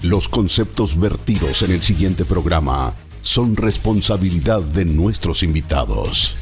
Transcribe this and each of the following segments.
Los conceptos vertidos en el siguiente programa son responsabilidad de nuestros invitados.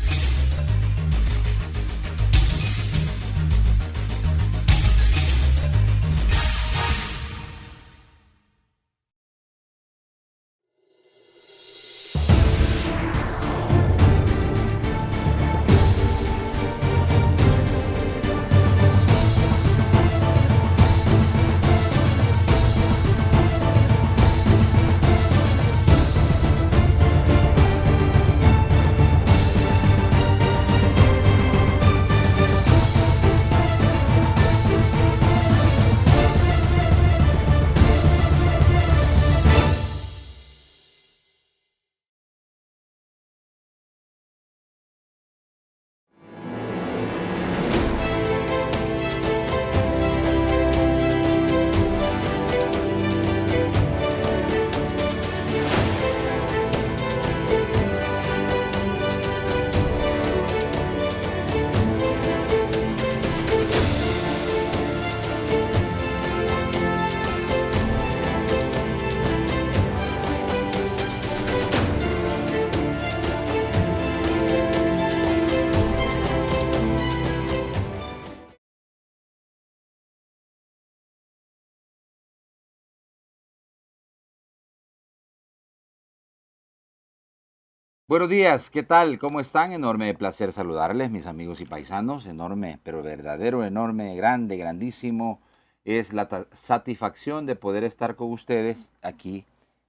Buenos días, ¿qué tal? ¿Cómo están? Enorme placer saludarles, mis amigos y paisanos. Enorme, pero verdadero, enorme, grande, grandísimo. Es la satisfacción de poder estar con ustedes aquí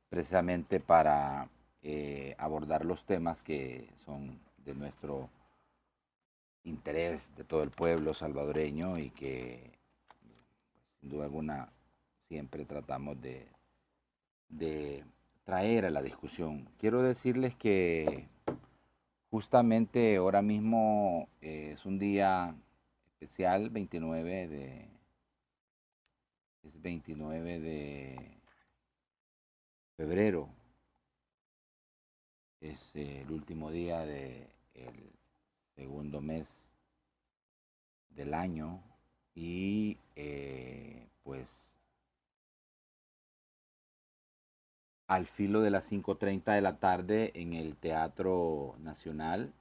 precisamente para abordar los temas que son de nuestro interés, de todo el pueblo salvadoreño y que sin duda alguna siempre tratamos de traer a la discusión. Quiero decirles que justamente ahora mismo es un día especial, 29 de febrero, es el último día del segundo mes del año y pues al filo de las 5:30 de la tarde en el Teatro Nacional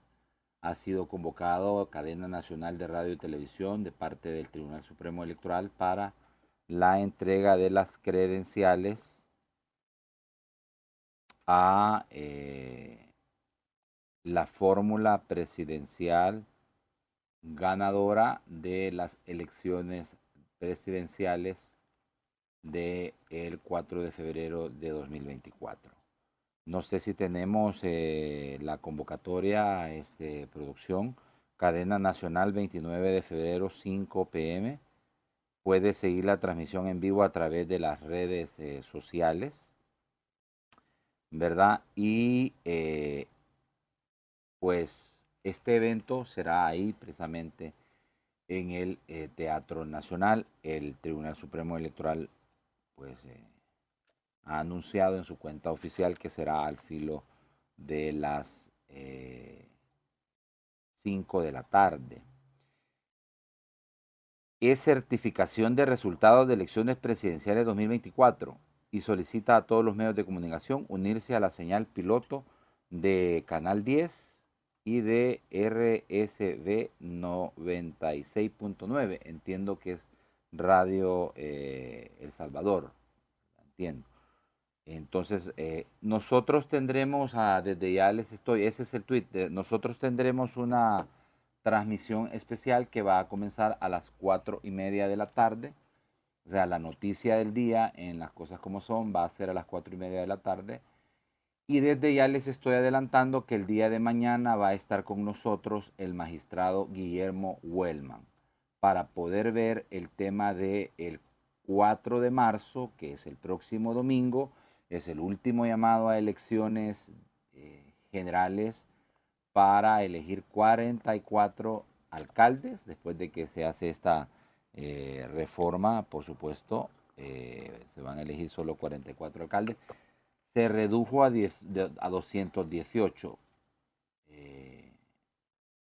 ha sido convocado Cadena Nacional de Radio y Televisión de parte del Tribunal Supremo Electoral para la entrega de las credenciales a la fórmula presidencial ganadora de las elecciones presidenciales del 4 de febrero de 2024. No sé si tenemos la convocatoria, producción, Cadena Nacional 29 de febrero 5 p.m. Puede seguir la transmisión en vivo a través de las redes sociales, ¿verdad? Y pues este evento será ahí precisamente en el Teatro Nacional. El Tribunal Supremo Electoral pues ha anunciado en su cuenta oficial que será al filo de las 5 de la tarde. Es certificación de resultados de elecciones presidenciales 2024 y solicita a todos los medios de comunicación unirse a la señal piloto de Canal 10 y de RSV 96.9. Entiendo que es Radio El Salvador, entiendo. Entonces, nosotros tendremos, desde ya les estoy, ese es el tweet, nosotros tendremos una transmisión especial que va a comenzar a las 4:30 de la tarde. O sea, la noticia del día en Las Cosas Como Son va a ser a las 4:30 de la tarde. Y desde ya les estoy adelantando que el día de mañana va a estar con nosotros el magistrado Guillermo Huelman para poder ver el tema del 4 de marzo, que es el próximo domingo. Es el último llamado a elecciones generales para elegir 44 alcaldes, después de que se hace esta reforma, por supuesto, se van a elegir solo 44 alcaldes. Se redujo a 218,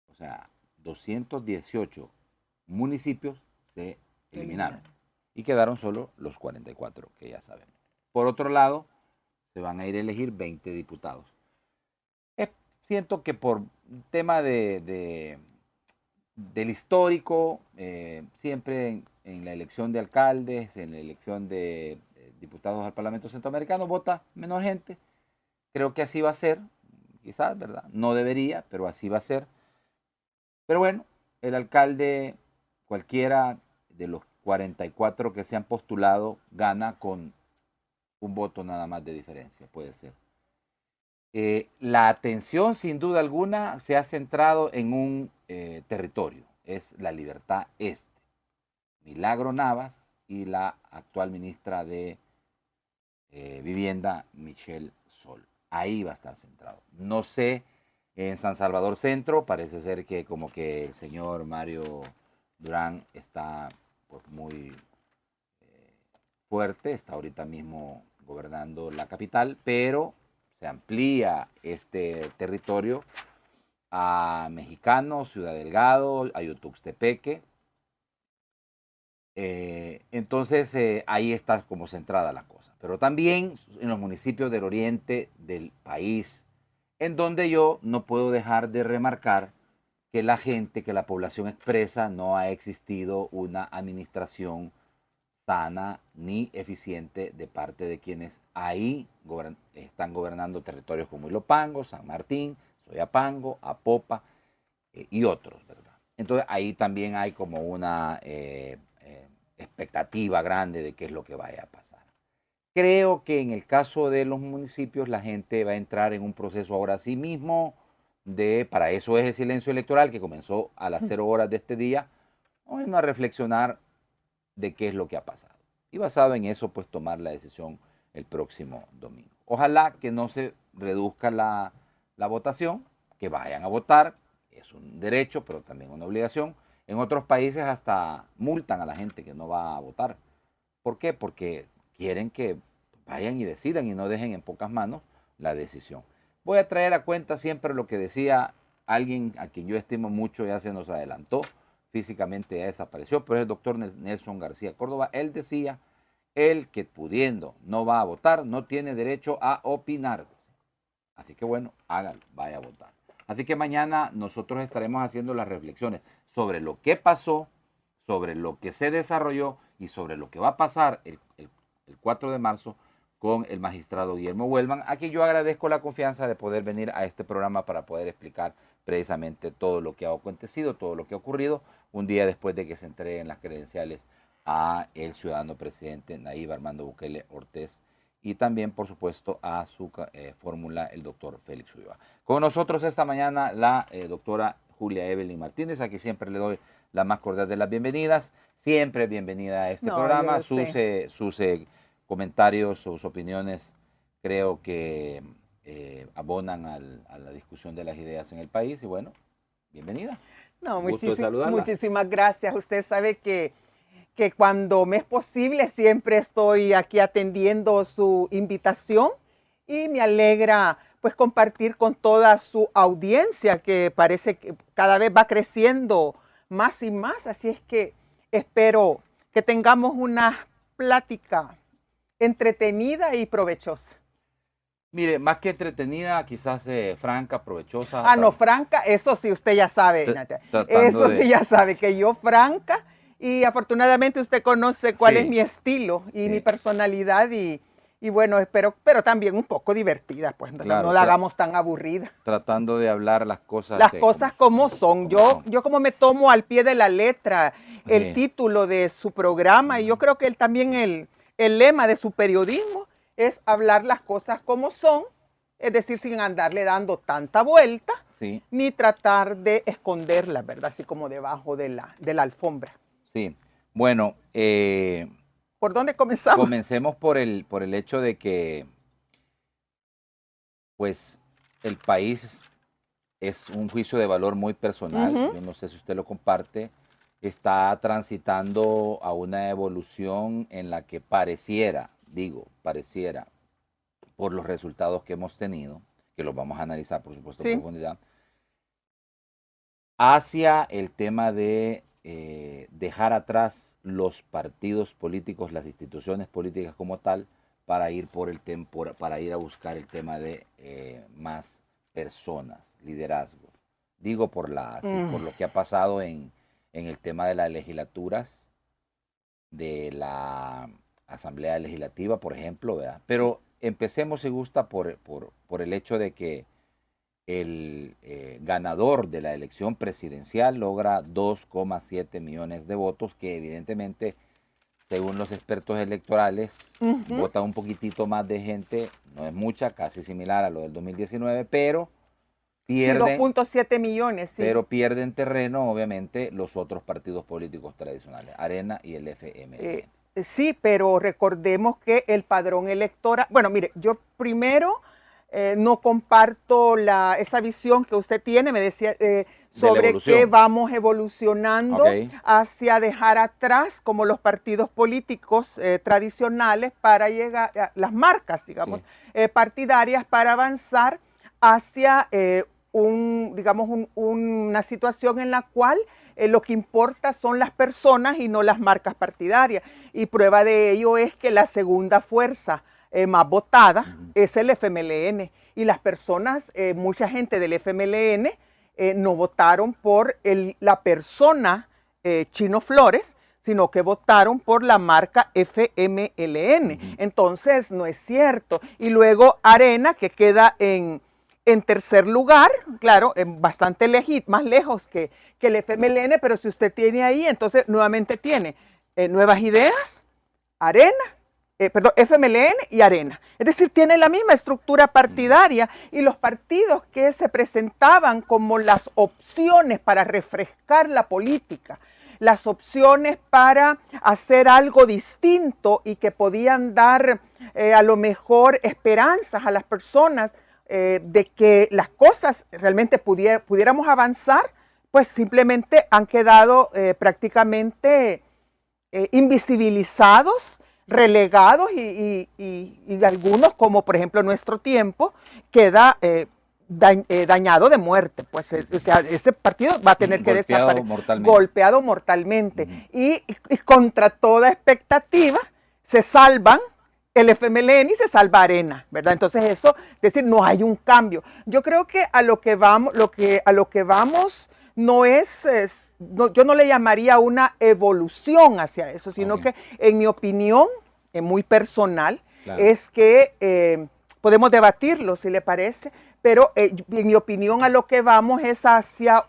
o sea, 218 municipios se eliminaron y quedaron solo los 44 que ya sabemos. por otro lado, se van a ir a elegir 20 diputados. Siento que por tema del histórico, siempre en la elección de alcaldes, en la elección de diputados al Parlamento Centroamericano, vota menor gente. Creo que así va a ser, quizás, ¿verdad? No debería, pero así va a ser. Pero bueno, el alcalde, cualquiera de los 44 que se han postulado, gana con un voto nada más de diferencia, puede ser. La atención, sin duda alguna, se ha centrado en un territorio, es la Libertad Este. Milagro Navas y la actual ministra de Vivienda, Michelle Sol. Ahí va a estar centrado. No sé, en San Salvador Centro, parece ser que como que el señor Mario Durán está pues, muy fuerte, está ahorita mismo gobernando la capital, pero se amplía este territorio a Mexicano, Ciudad Delgado, a Yutuxtepeque. Entonces ahí está como centrada la cosa. Pero también en los municipios del oriente del país, en donde yo no puedo dejar de remarcar que la gente, que la población expresa, no ha existido una administración sana ni eficiente de parte de quienes ahí están gobernando territorios como Ilopango, San Martín, Soyapango, Apopa y otros, ¿verdad? Entonces ahí también hay como una expectativa grande de qué es lo que vaya a pasar. Creo que en el caso de los municipios la gente va a entrar en un proceso ahora sí mismo para eso es el silencio electoral que comenzó a las 0 horas de este día, bueno, a reflexionar de qué es lo que ha pasado. Y basado en eso, pues tomar la decisión el próximo domingo. Ojalá que no se reduzca la votación, que vayan a votar, es un derecho, pero también una obligación. En otros países hasta multan a la gente que no va a votar. ¿Por qué? Porque quieren que vayan y decidan y no dejen en pocas manos la decisión. Voy a traer a cuenta siempre lo que decía alguien a quien yo estimo mucho, ya se nos adelantó, físicamente ya desapareció, pero es el doctor Nelson García Córdoba. Él decía, el que pudiendo no va a votar, no tiene derecho a opinar. Así que bueno, hágalo, vaya a votar. Así que mañana nosotros estaremos haciendo las reflexiones sobre lo que pasó, sobre lo que se desarrolló y sobre lo que va a pasar el 4 de marzo con el magistrado Guillermo Huelman, a quien yo agradezco la confianza de poder venir a este programa para poder explicar precisamente todo lo que ha acontecido, todo lo que ha ocurrido, un día después de que se entreguen las credenciales a el ciudadano presidente Nayib Armando Bukele Ortiz y también, por supuesto, a su fórmula, el doctor Félix Ulloa. Con nosotros esta mañana la doctora Julia Evelyn Martínez, a quien siempre le doy la más cordial de las bienvenidas. Siempre bienvenida a este programa. Sus comentarios, sus opiniones, creo que abonan a la discusión de las ideas en el país. Y bueno, bienvenida. No, muchísimas gracias. Usted sabe que cuando me es posible siempre estoy aquí atendiendo su invitación y me alegra pues compartir con toda su audiencia que parece que cada vez va creciendo más y más. Así es que espero que tengamos una plática entretenida y provechosa. Mire, más que entretenida, quizás franca, provechosa. Ah, no, franca, eso sí usted ya sabe, eso sí ya sabe, que yo franca, y afortunadamente usted conoce cuál es mi estilo y mi personalidad, y bueno, espero, pero también un poco divertida, pues claro, no la hagamos tan aburrida. Tratando de hablar las cosas. Las cosas como son. Yo como me tomo al pie de la letra el título de su programa, y yo creo que también el lema de su periodismo es hablar las cosas como son, es decir, sin andarle dando tanta vuelta, ni tratar de esconderlas, ¿verdad? Así como debajo de la alfombra. Sí, bueno. ¿Por dónde comenzamos? Comencemos por el hecho de que, pues, el país es un juicio de valor muy personal. Yo no sé si usted lo comparte. Está transitando a una evolución en la que pareciera, por los resultados que hemos tenido, que los vamos a analizar, por supuesto, en profundidad, hacia el tema de dejar atrás los partidos políticos, las instituciones políticas como tal, para ir para ir a buscar el tema de más personas, liderazgo. Digo por lo que ha pasado en el tema de las legislaturas, de la Asamblea Legislativa, por ejemplo, ¿verdad? Pero empecemos, si gusta, por el hecho de que el ganador de la elección presidencial logra 2,7 millones de votos, que evidentemente, según los expertos electorales, vota un poquitito más de gente, no es mucha, casi similar a lo del 2019, pero pierden, 2.7 millones, sí. Pero pierden terreno, obviamente, los otros partidos políticos tradicionales, Arena y el FMLN. Sí, pero recordemos que el padrón electoral, bueno, mire, yo primero no comparto esa visión que usted tiene, me decía, sobre que vamos evolucionando hacia dejar atrás como los partidos políticos tradicionales para llegar a las marcas, digamos, partidarias, para avanzar hacia una situación en la cual lo que importa son las personas y no las marcas partidarias. Y prueba de ello es que la segunda fuerza más votada es el FMLN. Y las personas, mucha gente del FMLN no votaron por la persona Chino Flores, sino que votaron por la marca FMLN. Entonces, no es cierto. Y luego Arena, que queda en tercer lugar, claro, bastante más lejos que el FMLN, pero si usted tiene ahí, entonces nuevamente tiene Nuevas Ideas, FMLN y Arena. Es decir, tiene la misma estructura partidaria, y los partidos que se presentaban como las opciones para refrescar la política, las opciones para hacer algo distinto y que podían dar a lo mejor esperanzas a las personas, de que las cosas realmente pudiéramos avanzar, pues simplemente han quedado prácticamente invisibilizados, relegados, y algunos, como por ejemplo Nuestro Tiempo, queda dañado de muerte. Pues o sea, ese partido va a tener que desaparecer, golpeado mortalmente. Y contra toda expectativa se salvan el FMLN y se salva Arena, ¿verdad? Entonces eso, es decir, no hay un cambio. Yo creo que a lo que vamos no es, yo no le llamaría una evolución hacia eso, sino que en mi opinión, muy personal, es que podemos debatirlo si le parece, pero en mi opinión a lo que vamos es hacia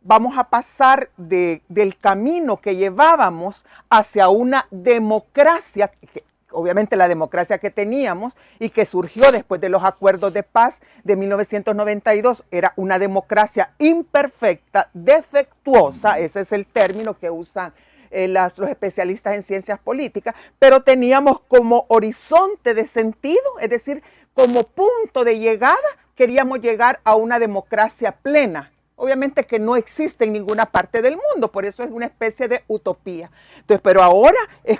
vamos a pasar del camino que llevábamos hacia una democracia, obviamente la democracia que teníamos y que surgió después de los acuerdos de paz de 1992, era una democracia imperfecta, defectuosa, ese es el término que usan los especialistas en ciencias políticas, pero teníamos como horizonte de sentido, es decir, como punto de llegada, queríamos llegar a una democracia plena. Obviamente que no existe en ninguna parte del mundo, por eso es una especie de utopía. Entonces, pero ahora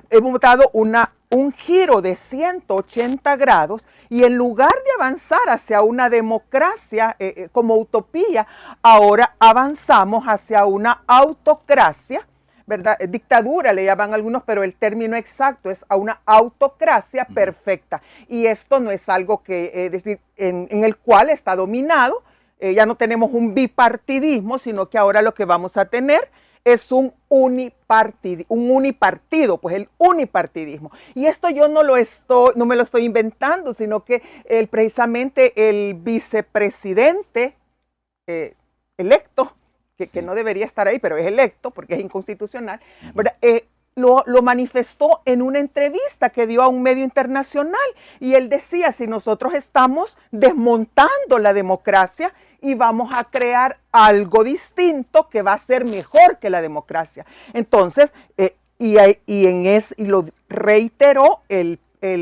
hemos dado un giro de 180 grados, y en lugar de avanzar hacia una democracia como utopía, ahora avanzamos hacia una autocracia, ¿verdad? Dictadura le llaman algunos, pero el término exacto es a una autocracia perfecta. Y esto no es algo que, decir, en el cual está dominado. Ya no tenemos un bipartidismo, sino que ahora lo que vamos a tener es un unipartido, pues el unipartidismo. Y esto yo no me lo estoy inventando, sino que precisamente el vicepresidente electo, que no debería estar ahí, pero es electo porque es inconstitucional, ¿verdad? Lo manifestó en una entrevista que dio a un medio internacional, y él decía, si nosotros estamos desmontando la democracia y vamos a crear algo distinto que va a ser mejor que la democracia. Entonces, y lo reiteró el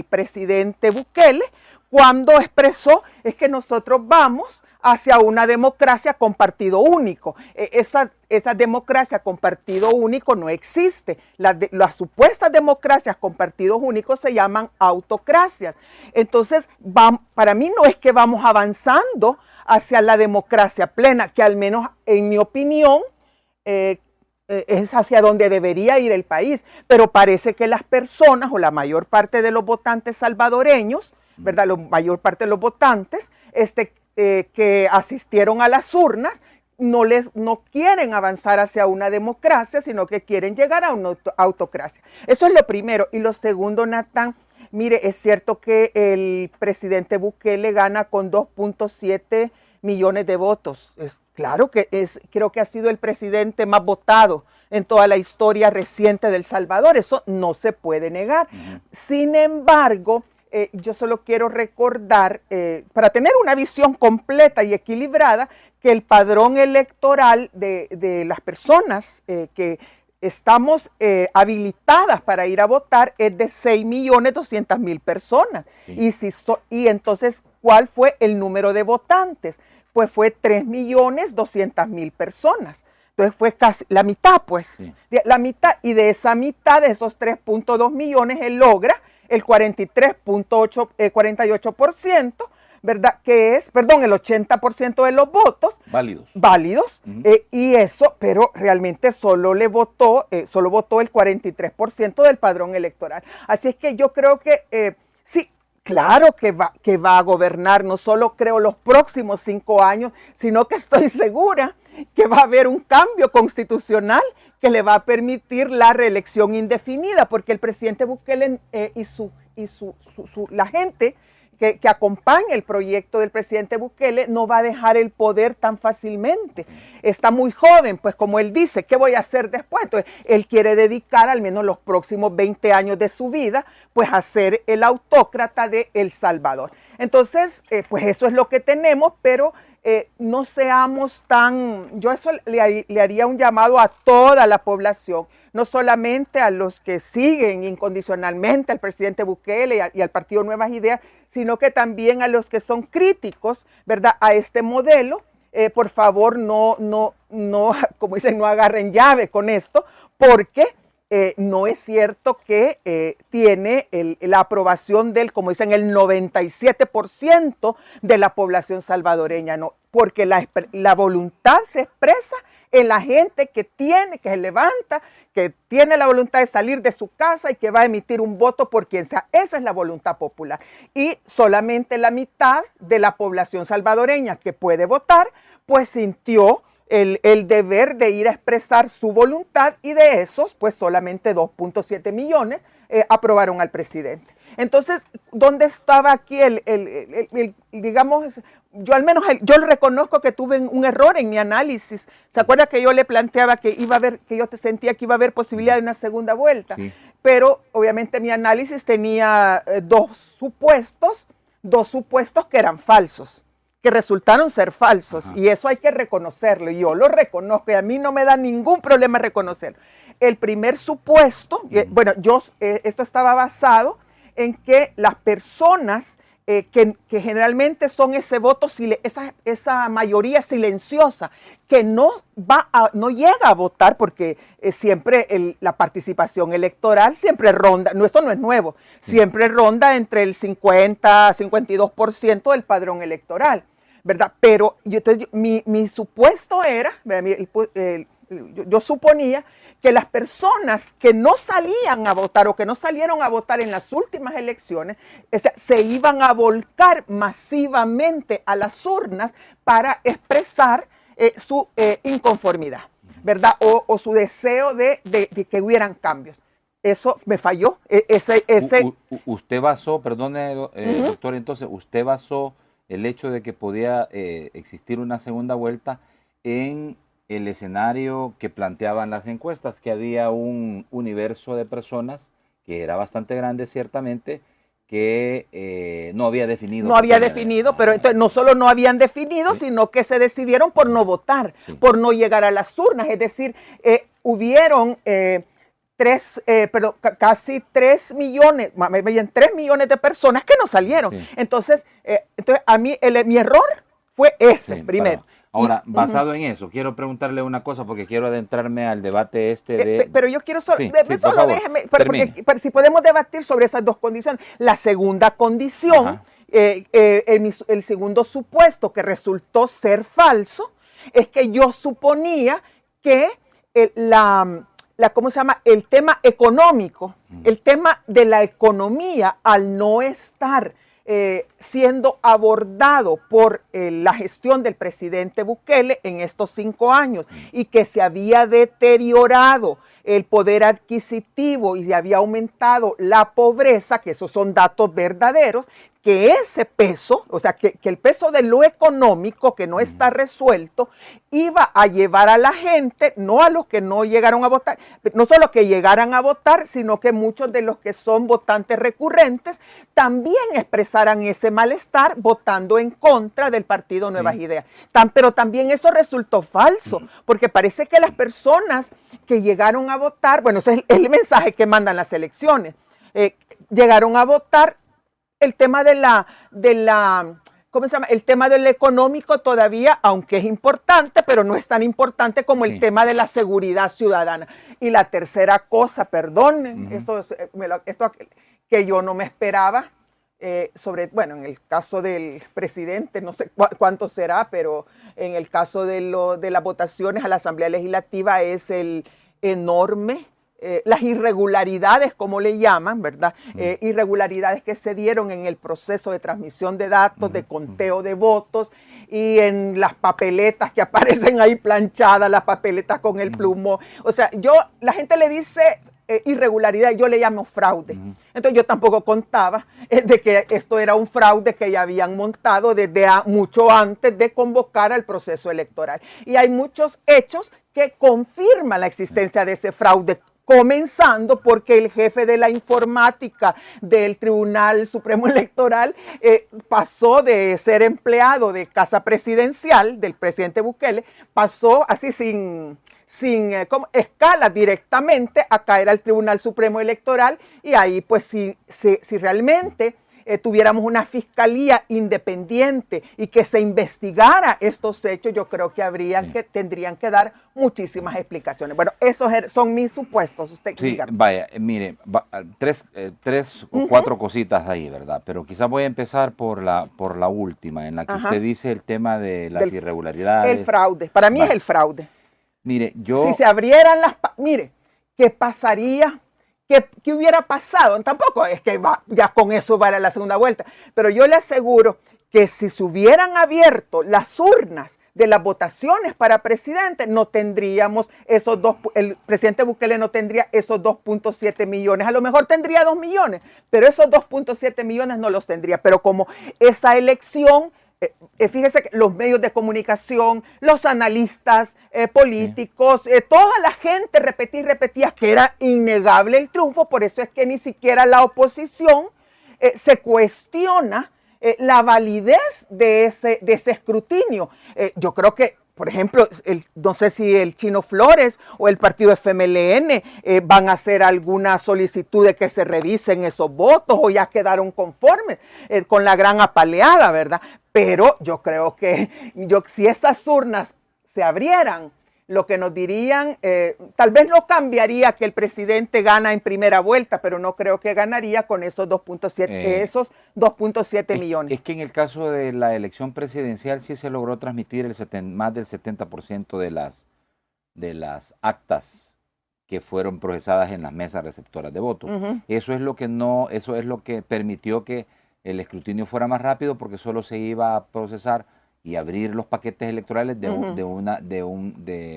presidente Bukele cuando expresó, es que nosotros vamos hacia una democracia con partido único. Esa democracia con partido único no existe. Las supuestas democracias con partidos únicos se llaman autocracias. Entonces, para mí no es que vamos avanzando hacia la democracia plena, que al menos en mi opinión es hacia donde debería ir el país, pero parece que las personas o la mayor parte de los votantes salvadoreños, ¿verdad? La mayor parte de los votantes que asistieron a las urnas no quieren avanzar hacia una democracia, sino que quieren llegar a una autocracia. Eso es lo primero. Y lo segundo, Natán, mire, es cierto que el presidente Bukele gana con 2.7 millones de votos. Claro que creo que ha sido el presidente más votado en toda la historia reciente de El Salvador. Eso no se puede negar. Sin embargo, yo solo quiero recordar, para tener una visión completa y equilibrada, que el padrón electoral de las personas que estamos habilitadas para ir a votar es de 6.200.000 personas. Sí. Y entonces, ¿cuál fue el número de votantes? Pues fue 3.200.000 personas. Entonces fue casi la mitad, pues. Sí. La mitad, y de esa mitad, de esos 3.2 millones, él logra el 48%, ¿verdad? Que es, perdón, el 80% de los votos válidos. Y eso, pero realmente solo votó el 43% del padrón electoral. Así es que yo creo que sí, claro que va a gobernar, no solo creo los próximos 5 años, sino que estoy segura que va a haber un cambio constitucional que le va a permitir la reelección indefinida, porque el presidente Bukele la gente que acompaña el proyecto del presidente Bukele no va a dejar el poder tan fácilmente. Está muy joven, pues como él dice, ¿qué voy a hacer después? Entonces, él quiere dedicar al menos los próximos 20 años de su vida, pues a ser el autócrata de El Salvador. Entonces, pues eso es lo que tenemos, pero no seamos yo eso le haría un llamado a toda la población, no solamente a los que siguen incondicionalmente al presidente Bukele y al partido Nuevas Ideas, sino que también a los que son críticos, ¿verdad?, a este modelo. Por favor, no, como dicen, no agarren llave con esto, porque no es cierto que tiene la aprobación como dicen, el 97% de la población salvadoreña, no, porque la voluntad se expresa en la gente que se levanta, que tiene la voluntad de salir de su casa y que va a emitir un voto por quien sea. Esa es la voluntad popular. Y solamente la mitad de la población salvadoreña que puede votar, pues sintió el deber de ir a expresar su voluntad, y de esos, pues solamente 2.7 millones aprobaron al presidente. Entonces, ¿dónde estaba aquí digamos, yo al menos yo reconozco que tuve un error en mi análisis? ¿Se acuerda que yo le planteaba que yo sentía que iba a haber posibilidad de una segunda vuelta? Sí. Pero obviamente mi análisis tenía dos supuestos que eran falsos, que resultaron ser falsos. Ajá. Y eso hay que reconocerlo, y yo lo reconozco, y a mí no me da ningún problema reconocerlo. El primer supuesto, bueno, esto estaba basado en que las personas que generalmente son ese voto, esa mayoría silenciosa, que no llega a votar, porque siempre la participación electoral siempre ronda, esto no es nuevo, siempre ronda entre el 50-52% del padrón electoral, ¿verdad? Pero mi supuesto era, yo suponía que las personas que no salían a votar o que no salieron a votar en las últimas elecciones, se iban a volcar masivamente a las urnas para expresar su inconformidad, ¿verdad? O su deseo de que hubieran cambios. Eso me falló. Usted basó, perdone, doctor, entonces, usted basó el hecho de que podía existir una segunda vuelta en el escenario que planteaban las encuestas, que había un universo de personas que era bastante grande, ciertamente, que no había definido. No había definido, pero entonces no solo no habían definido, ¿sí?, sino que se decidieron por no votar, sí, por no llegar a las urnas. Es decir, hubieron casi 3 millones, 3 millones de personas que no salieron. Sí. Entonces a mí mi error fue ese, sí, primero. Ahora, basado en eso, quiero preguntarle una cosa, porque quiero adentrarme al debe pero yo quiero solo déjeme, porque si podemos debatir sobre esas dos condiciones. La segunda condición, el segundo supuesto que resultó ser falso, es que yo suponía que ¿cómo se llama? El tema económico, el tema de la economía, al no estar siendo abordado por la gestión del presidente Bukele en estos 5 años y que se había deteriorado el poder adquisitivo y se había aumentado la pobreza, que esos son datos verdaderos, que ese peso, o sea, que el peso de lo económico que no está resuelto, iba a llevar a la gente, no a los que no llegaron a votar, no solo que llegaran a votar, sino que muchos de los que son votantes recurrentes también expresaran ese malestar votando en contra del partido Nuevas Ideas. Pero también eso resultó falso, porque parece que las personas que llegaron a votar, bueno, ese es el mensaje que mandan las elecciones, llegaron a votar. El tema ¿cómo se llama? El tema del económico todavía, aunque es importante, pero no es tan importante como el tema de la seguridad ciudadana. Y la tercera cosa, perdonen, esto que yo no me esperaba, bueno, en el caso del presidente, no sé cuánto será, pero en el caso de las votaciones a la Asamblea Legislativa es el enorme las irregularidades, como le llaman, ¿verdad? Irregularidades que se dieron en el proceso de transmisión de datos, de conteo de votos y en las papeletas que aparecen ahí planchadas, las papeletas con el plumón. O sea, la gente le dice irregularidad, yo le llamo fraude. Entonces yo tampoco contaba de que esto era un fraude que ya habían montado desde mucho antes de convocar al proceso electoral. Y hay muchos hechos que confirman la existencia de ese fraude, comenzando porque el jefe de la informática del Tribunal Supremo Electoral pasó de ser empleado de Casa Presidencial del presidente Bukele, pasó así sin escala directamente a caer al Tribunal Supremo Electoral, y ahí pues si realmente tuviéramos una fiscalía independiente y que se investigara estos hechos, yo creo que tendrían que dar muchísimas explicaciones. Bueno, esos son mis supuestos. Usted dígame. Vaya, mire, tres o cuatro cositas ahí, ¿verdad? Pero quizás voy a empezar por la última, en la que usted dice el tema de las irregularidades. El fraude. Para mí es el fraude. Mire, si se abrieran mire, ¿qué pasaría? ¿Qué hubiera pasado? Tampoco es que ya con eso vale la segunda vuelta, pero yo le aseguro que si se hubieran abierto las urnas de las votaciones para presidente, no tendríamos el presidente Bukele no tendría esos 2.7 millones, a lo mejor tendría 2 millones, pero esos 2.7 millones no los tendría. Pero como esa elección, fíjese que los medios de comunicación, los analistas políticos, toda la gente repetía que era innegable el triunfo. Por eso es que ni siquiera la oposición se cuestiona la validez de ese escrutinio. Yo creo que, por ejemplo, no sé si el Chino Flores o el partido FMLN van a hacer alguna solicitud de que se revisen esos votos, o ya quedaron conformes con la gran apaleada, ¿verdad? Pero yo creo que si esas urnas se abrieran, lo que nos dirían, tal vez no cambiaría que el presidente gana en primera vuelta, pero no creo que ganaría con esos 2.7 millones. Es que en el caso de la elección presidencial sí se logró transmitir más del 70% de las actas que fueron procesadas en las mesas receptoras de votos. Eso es lo que permitió que el escrutinio fuera más rápido, porque solo se iba a procesar y abrir los paquetes electorales de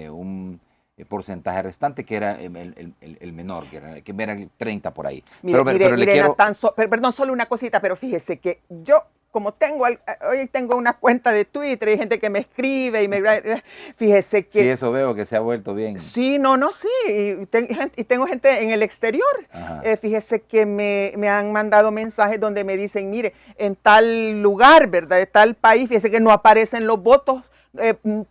un porcentaje restante, que era el menor, que era el 30 por ahí. Perdón, solo una cosita, pero fíjese que yo, como hoy tengo una cuenta de Twitter, hay gente que me escribe y fíjese que... Sí, eso veo que se ha vuelto bien. Sí, sí, y tengo gente en el exterior. Fíjese que me han mandado mensajes donde me dicen, mire, en tal lugar, ¿verdad?, de tal país, fíjese que no aparecen los votos,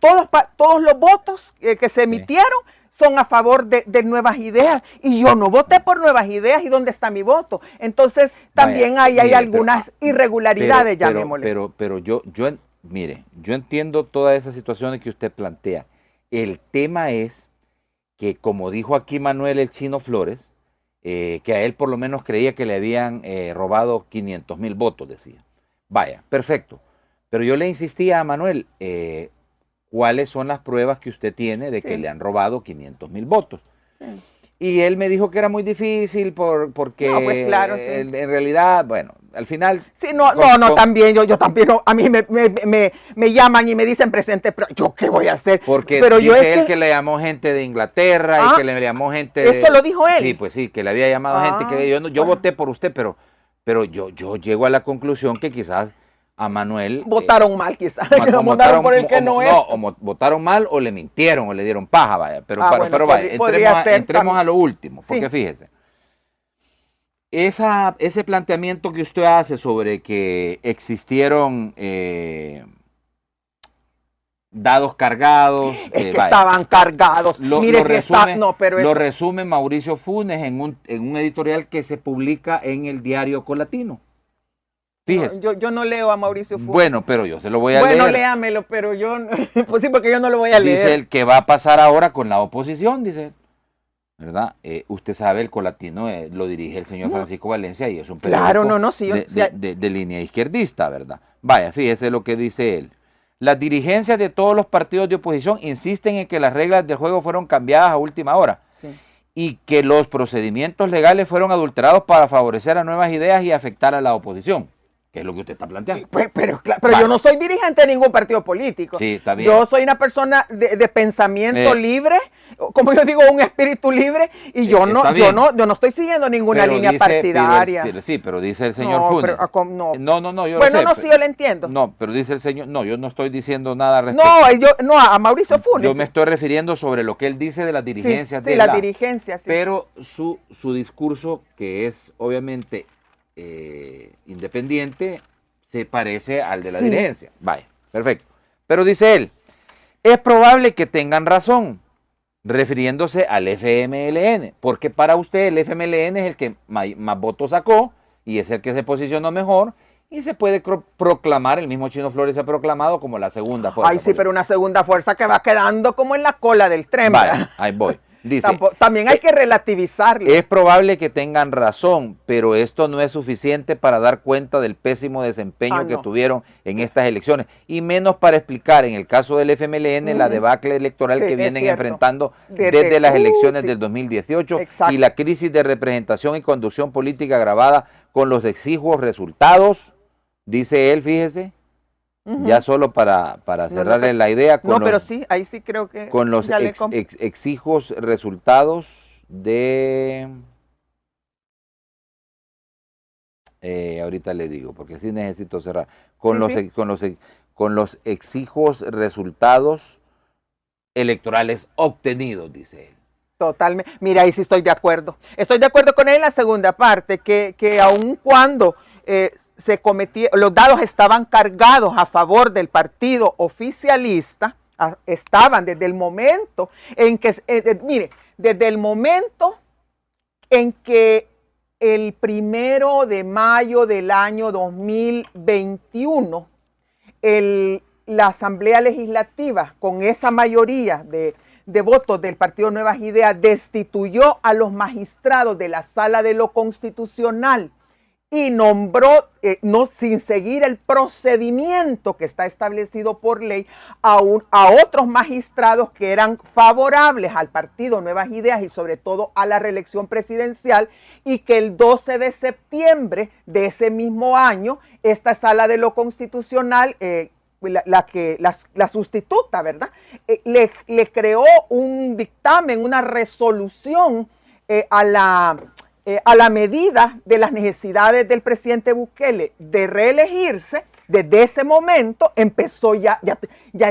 todos los votos que se emitieron son a favor de Nuevas Ideas, y yo no voté por Nuevas Ideas. ¿Y dónde está mi voto? Entonces también hay algunas irregularidades, llamémosle. Pero yo entiendo todas esas situaciones que usted plantea. El tema es que, como dijo aquí Manuel el Chino Flores, que a él por lo menos creía que le habían robado 500,000 votos, decía. Vaya, perfecto. Pero yo le insistía a Manuel, ¿cuáles son las pruebas que usted tiene de que le han robado 500,000 votos? Sí. Y él me dijo que era muy difícil porque no, pues claro, sí. en realidad, bueno, al final... Sí, también, yo también, a mí me llaman y me dicen presente, pero ¿yo qué voy a hacer? Porque pero dice él que le llamó gente de Inglaterra y que le llamó gente... ¿Eso lo dijo él? Sí, pues sí, que le había llamado gente que yo voté por usted, pero yo llego a la conclusión que quizás a Manuel... Votaron mal quizás, votaron por el que no es. No, o votaron mal o le mintieron o le dieron paja, vaya. Pero vaya, entremos a lo último, porque fíjese. Ese planteamiento que usted hace sobre que existieron dados cargados. Es que estaban cargados. Mire, lo resume Mauricio Funes en un editorial que se publica en el diario Colatino. Fíjese. No, yo no leo a Mauricio Funes. Bueno, pero yo se lo voy a leer. Bueno, léamelo, pero yo, pues sí, porque yo no lo voy a leer. Dice él que va a pasar ahora con la oposición, dice él. ¿Verdad? Usted sabe, el Colatino lo dirige el señor Francisco Valencia y es un periódico de línea izquierdista, ¿verdad? Vaya, fíjese lo que dice él. Las dirigencias de todos los partidos de oposición insisten en que las reglas del juego fueron cambiadas a última hora. Sí. Y que los procedimientos legales fueron adulterados para favorecer a nuevas ideas y afectar a la oposición. Que es lo que usted está planteando. Pero yo no soy dirigente de ningún partido político. Sí, está bien. Yo soy una persona de pensamiento libre, como yo digo, un espíritu libre, y yo no estoy siguiendo ninguna línea partidaria. Pero dice el señor Funes. Yo bueno, no, sí, yo le entiendo. No, pero dice el señor, yo no estoy diciendo nada respecto. A Mauricio Funes. Yo me estoy refiriendo sobre lo que él dice de las dirigencias. Sí, las dirigencias. Sí. Pero su discurso, que es obviamente independiente, se parece al de la dirigencia. Vaya, perfecto. Pero dice él, es probable que tengan razón, refiriéndose al FMLN, porque para usted el FMLN es el que más votos sacó y es el que se posicionó mejor y se puede proclamar, el mismo Chino Flores se ha proclamado como la segunda fuerza. Ay, sí, pero una segunda fuerza que va quedando como en la cola del tren. Vaya, ahí voy. Dice, también hay que relativizarlo. Es probable que tengan razón, pero esto no es suficiente para dar cuenta del pésimo desempeño que tuvieron en estas elecciones, y menos para explicar, en el caso del FMLN, la debacle electoral que vienen enfrentando desde las elecciones del 2018 y la crisis de representación y conducción política agravada con los exiguos resultados, dice él, fíjese. Ya solo para cerrarle la idea. Pero sí, ahí sí creo que... Con los exijos resultados de... ahorita le digo, porque sí necesito cerrar. Con los exijos resultados electorales obtenidos, dice él. Totalmente. Mira, ahí sí estoy de acuerdo. Estoy de acuerdo con él en la segunda parte, que aun cuando... los dados estaban cargados a favor del partido oficialista, estaban desde el momento en que, desde el momento en que el 1 de mayo del año 2021, la Asamblea Legislativa, con esa mayoría de votos del Partido Nuevas Ideas, destituyó a los magistrados de la Sala de lo Constitucional y nombró, sin seguir el procedimiento que está establecido por ley, a otros magistrados que eran favorables al partido Nuevas Ideas y sobre todo a la reelección presidencial, y que el 12 de septiembre de ese mismo año, esta Sala de lo Constitucional, la sustituta, ¿verdad? Le creó un dictamen, una resolución a la medida de las necesidades del presidente Bukele de reelegirse. Desde ese momento empezó ya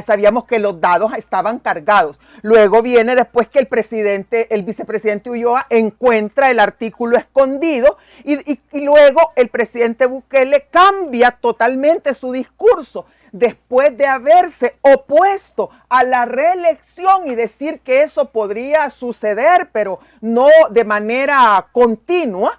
sabíamos que los dados estaban cargados. Luego viene después que el vicepresidente Ulloa encuentra el artículo escondido y luego el presidente Bukele cambia totalmente su discurso después de haberse opuesto a la reelección y decir que eso podría suceder, pero no de manera continua,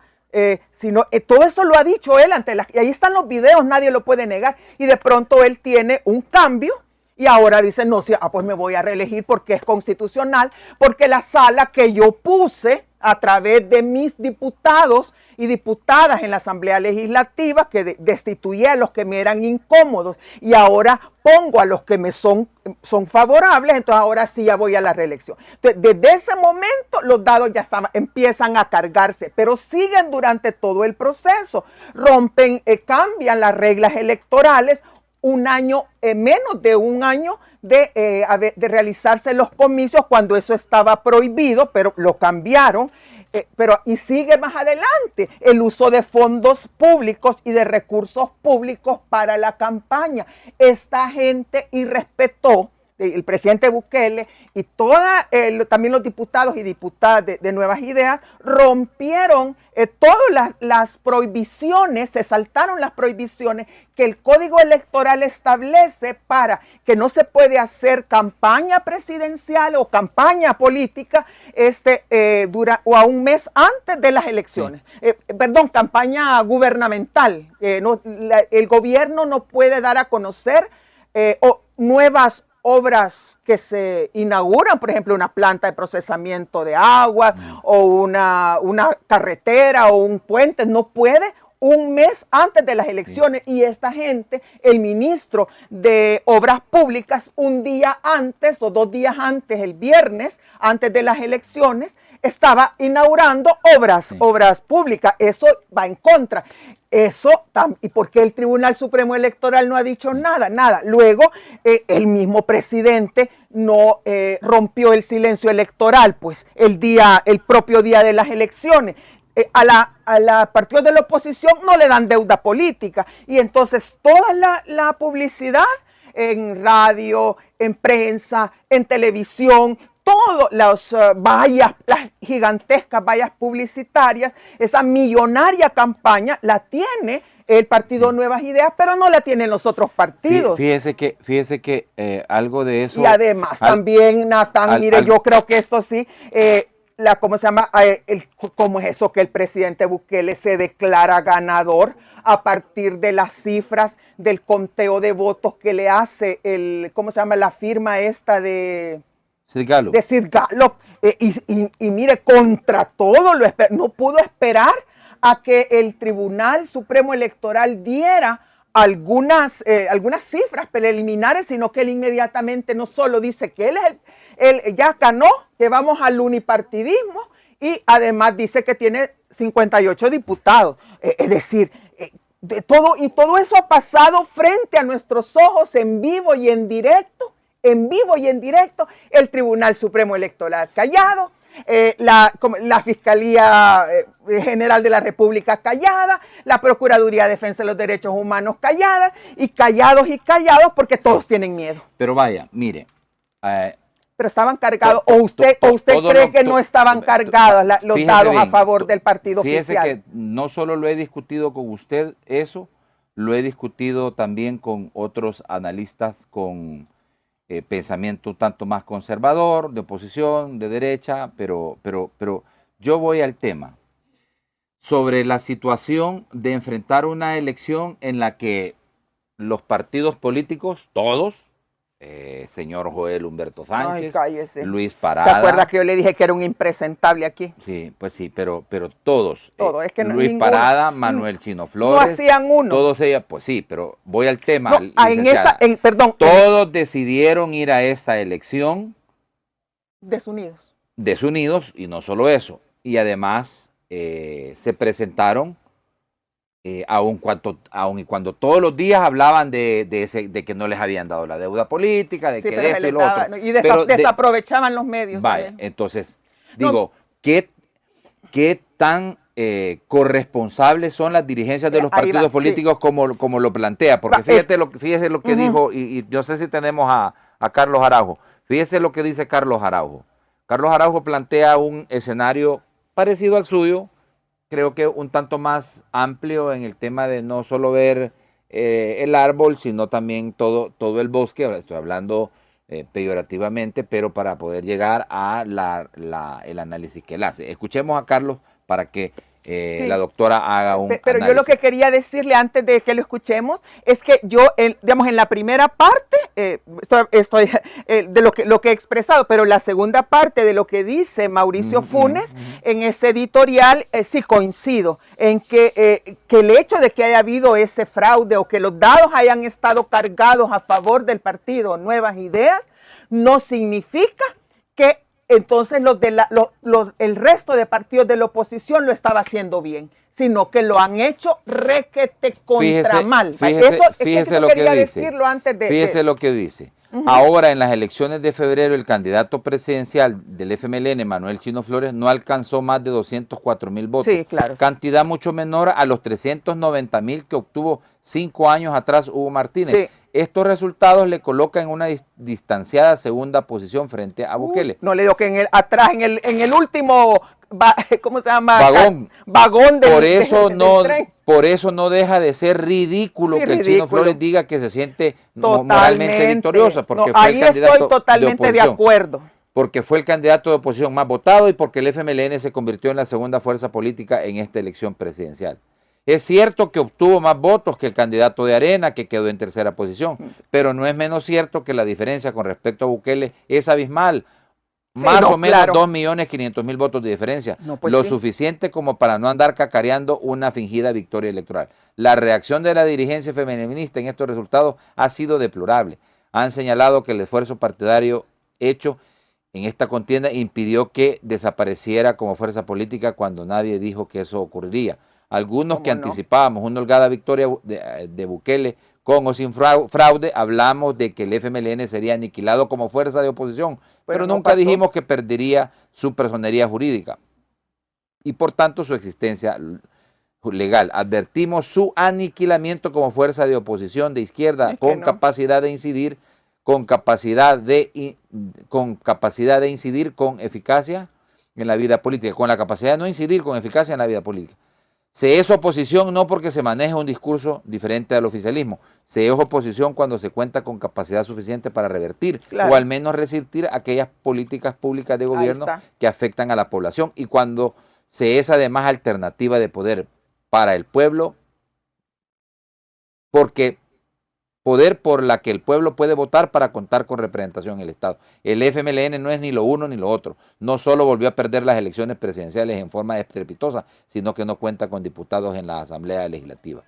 sino todo eso lo ha dicho él y ahí están los videos, nadie lo puede negar, y de pronto él tiene un cambio y ahora dice, no, pues me voy a reelegir porque es constitucional, porque la sala que yo puse a través de mis diputados y diputadas en la Asamblea Legislativa, que destituí a los que me eran incómodos y ahora pongo a los que me son favorables, entonces ahora sí ya voy a la reelección. Entonces, desde ese momento los dados ya empiezan a cargarse, pero siguen durante todo el proceso, rompen, cambian las reglas electorales, un año, menos de un año de realizarse los comicios cuando eso estaba prohibido, pero lo cambiaron. Y sigue más adelante el uso de fondos públicos y de recursos públicos para la campaña. Esta gente irrespetó, el presidente Bukele y también los diputados y diputadas de Nuevas Ideas rompieron todas las prohibiciones, se saltaron las prohibiciones que el Código Electoral establece para que no se puede hacer campaña presidencial o campaña política o a un mes antes de las elecciones. Sí. Campaña gubernamental. El gobierno no puede dar a conocer nuevas obras que se inauguran, por ejemplo, una planta de procesamiento de agua o una carretera o un puente, no puede un mes antes de las elecciones. Sí. Y esta gente, el ministro de Obras Públicas, un día antes o 2 días antes, el viernes, antes de las elecciones, estaba inaugurando obras públicas. Eso va en contra. ¿Y por qué el Tribunal Supremo Electoral no ha dicho nada? Nada. Luego, el mismo presidente no rompió el silencio electoral, pues el propio día de las elecciones. A la partidos de la oposición no le dan deuda política. Y entonces toda la publicidad en radio, en prensa, en televisión, todas las las gigantescas vallas publicitarias, esa millonaria campaña la tiene el partido Nuevas Ideas, pero no la tienen los otros partidos. Fíjese que algo de eso... Y además también, Natán, yo creo que esto sí... ¿cómo se llama? ¿Cómo es eso que el presidente Bukele se declara ganador a partir de las cifras del conteo de votos que le hace ¿cómo se llama? La firma esta de Sid Gallup. Y mire, contra todo, no pudo esperar a que el Tribunal Supremo Electoral diera algunas cifras preliminares, sino que él inmediatamente no solo dice que él ya ganó, que vamos al unipartidismo, y además dice que tiene 58 diputados. Es decir, todo eso ha pasado frente a nuestros ojos en vivo y en directo, el Tribunal Supremo Electoral callado, la Fiscalía General de la República callada, la Procuraduría de Defensa de los Derechos Humanos callada, y callados porque todos tienen miedo. Pero vaya, mire... pero estaban cargados, o usted cree que no estaban cargados los dados a favor del partido oficial. Fíjese que no solo lo he discutido con usted eso, lo he discutido también con otros analistas con pensamiento un tanto más conservador, de oposición, de derecha, pero yo voy al tema sobre la situación de enfrentar una elección en la que los partidos políticos, todos, señor Joel Humberto Sánchez, Luis Parada. ¿Se acuerda que yo le dije que era un impresentable aquí? Sí, pues sí, pero todos. Es que Luis Parada, Manuel Chino Flores. No hacían uno. Todos ellos, pues sí, pero voy al tema. No, todos decidieron ir a esta elección. Desunidos, y no solo eso. Y además se presentaron. Aun cuando todos los días hablaban de que no les habían dado la deuda política, de que esto y lo otro. Y desaprovechaban los medios. Vaya, entonces, digo, ¿qué tan corresponsables son las dirigencias de los partidos políticos como lo plantea? Porque fíjese lo que dijo, y yo sé si tenemos a Carlos Araujo. Fíjese lo que dice Carlos Araujo. Carlos Araujo plantea un escenario parecido al suyo, creo que un tanto más amplio en el tema de no solo ver el árbol, sino también todo el bosque. Ahora estoy hablando peyorativamente, pero para poder llegar a el análisis que él hace. Escuchemos a Carlos para que Sí. la doctora haga un Pero análisis. yo lo que quería decirle antes de que lo escuchemos es que yo, digamos, en la primera parte estoy de lo que he expresado, pero la segunda parte de lo que dice Mauricio Funes en ese editorial, sí coincido en que el hecho de que haya habido ese fraude o que los dados hayan estado cargados a favor del partido Nuevas Ideas no significa que entonces el resto de partidos de la oposición lo estaba haciendo bien, sino que lo han hecho requete contra mal. Fíjese lo que dice. Fíjese lo que dice. Ahora, en las elecciones de febrero, el candidato presidencial del FMLN, Manuel Chino Flores, no alcanzó más de 204,000 votos. Sí, claro. Cantidad mucho menor a los 390,000 que obtuvo 5 años atrás Hugo Martínez. Sí. Estos resultados le colocan en una distanciada segunda posición frente a Bukele. No le digo que atrás, en el último, ¿cómo se llama? Vagón del tren. Por eso no deja de ser ridículo que el Chino Flores diga que se siente moralmente victoriosa. Porque fue ahí estoy totalmente de acuerdo. Porque fue el candidato de oposición más votado y porque el FMLN se convirtió en la segunda fuerza política en esta elección presidencial. Es cierto que obtuvo más votos que el candidato de Arena, que quedó en tercera posición, pero no es menos cierto que la diferencia con respecto a Bukele es abismal. Más o menos 2,500,000 votos de diferencia, lo suficiente como para no andar cacareando una fingida victoria electoral. La reacción de la dirigencia feminista en estos resultados ha sido deplorable. Han señalado que el esfuerzo partidario hecho en esta contienda impidió que desapareciera como fuerza política cuando nadie dijo que eso ocurriría. Algunos que anticipábamos una holgada victoria de Bukele con o sin fraude, hablamos de que el FMLN sería aniquilado como fuerza de oposición, pero nunca dijimos que perdería su personería jurídica y por tanto su existencia legal. Advertimos su aniquilamiento como fuerza de oposición de izquierda con capacidad de incidir, con capacidad de incidir con eficacia en la vida política, con la capacidad de no incidir con eficacia en la vida política. Se es oposición no porque se maneje un discurso diferente al oficialismo, se es oposición cuando se cuenta con capacidad suficiente para revertir o al menos resistir aquellas políticas públicas de gobierno que afectan a la población y cuando se es además alternativa de poder para el pueblo, porque poder por la que el pueblo puede votar para contar con representación en el Estado. El FMLN no es ni lo uno ni lo otro. No solo volvió a perder las elecciones presidenciales en forma estrepitosa, sino que no cuenta con diputados en la Asamblea Legislativa.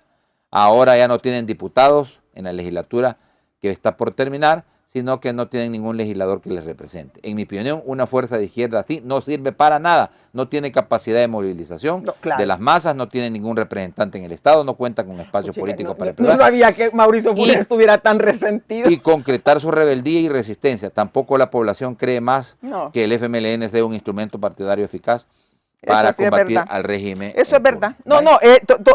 Ahora ya no tienen diputados en la legislatura que está por terminar, sino que no tienen ningún legislador que les represente. En mi opinión, una fuerza de izquierda así no sirve para nada, no tiene capacidad de movilización de las masas, no tiene ningún representante en el Estado, no cuenta con espacio político para expresar. No sabía que Mauricio Funes estuviera tan resentido. Y concretar su rebeldía y resistencia. Tampoco la población cree más que el FMLN sea un instrumento partidario eficaz para combatir al régimen. Eso es verdad.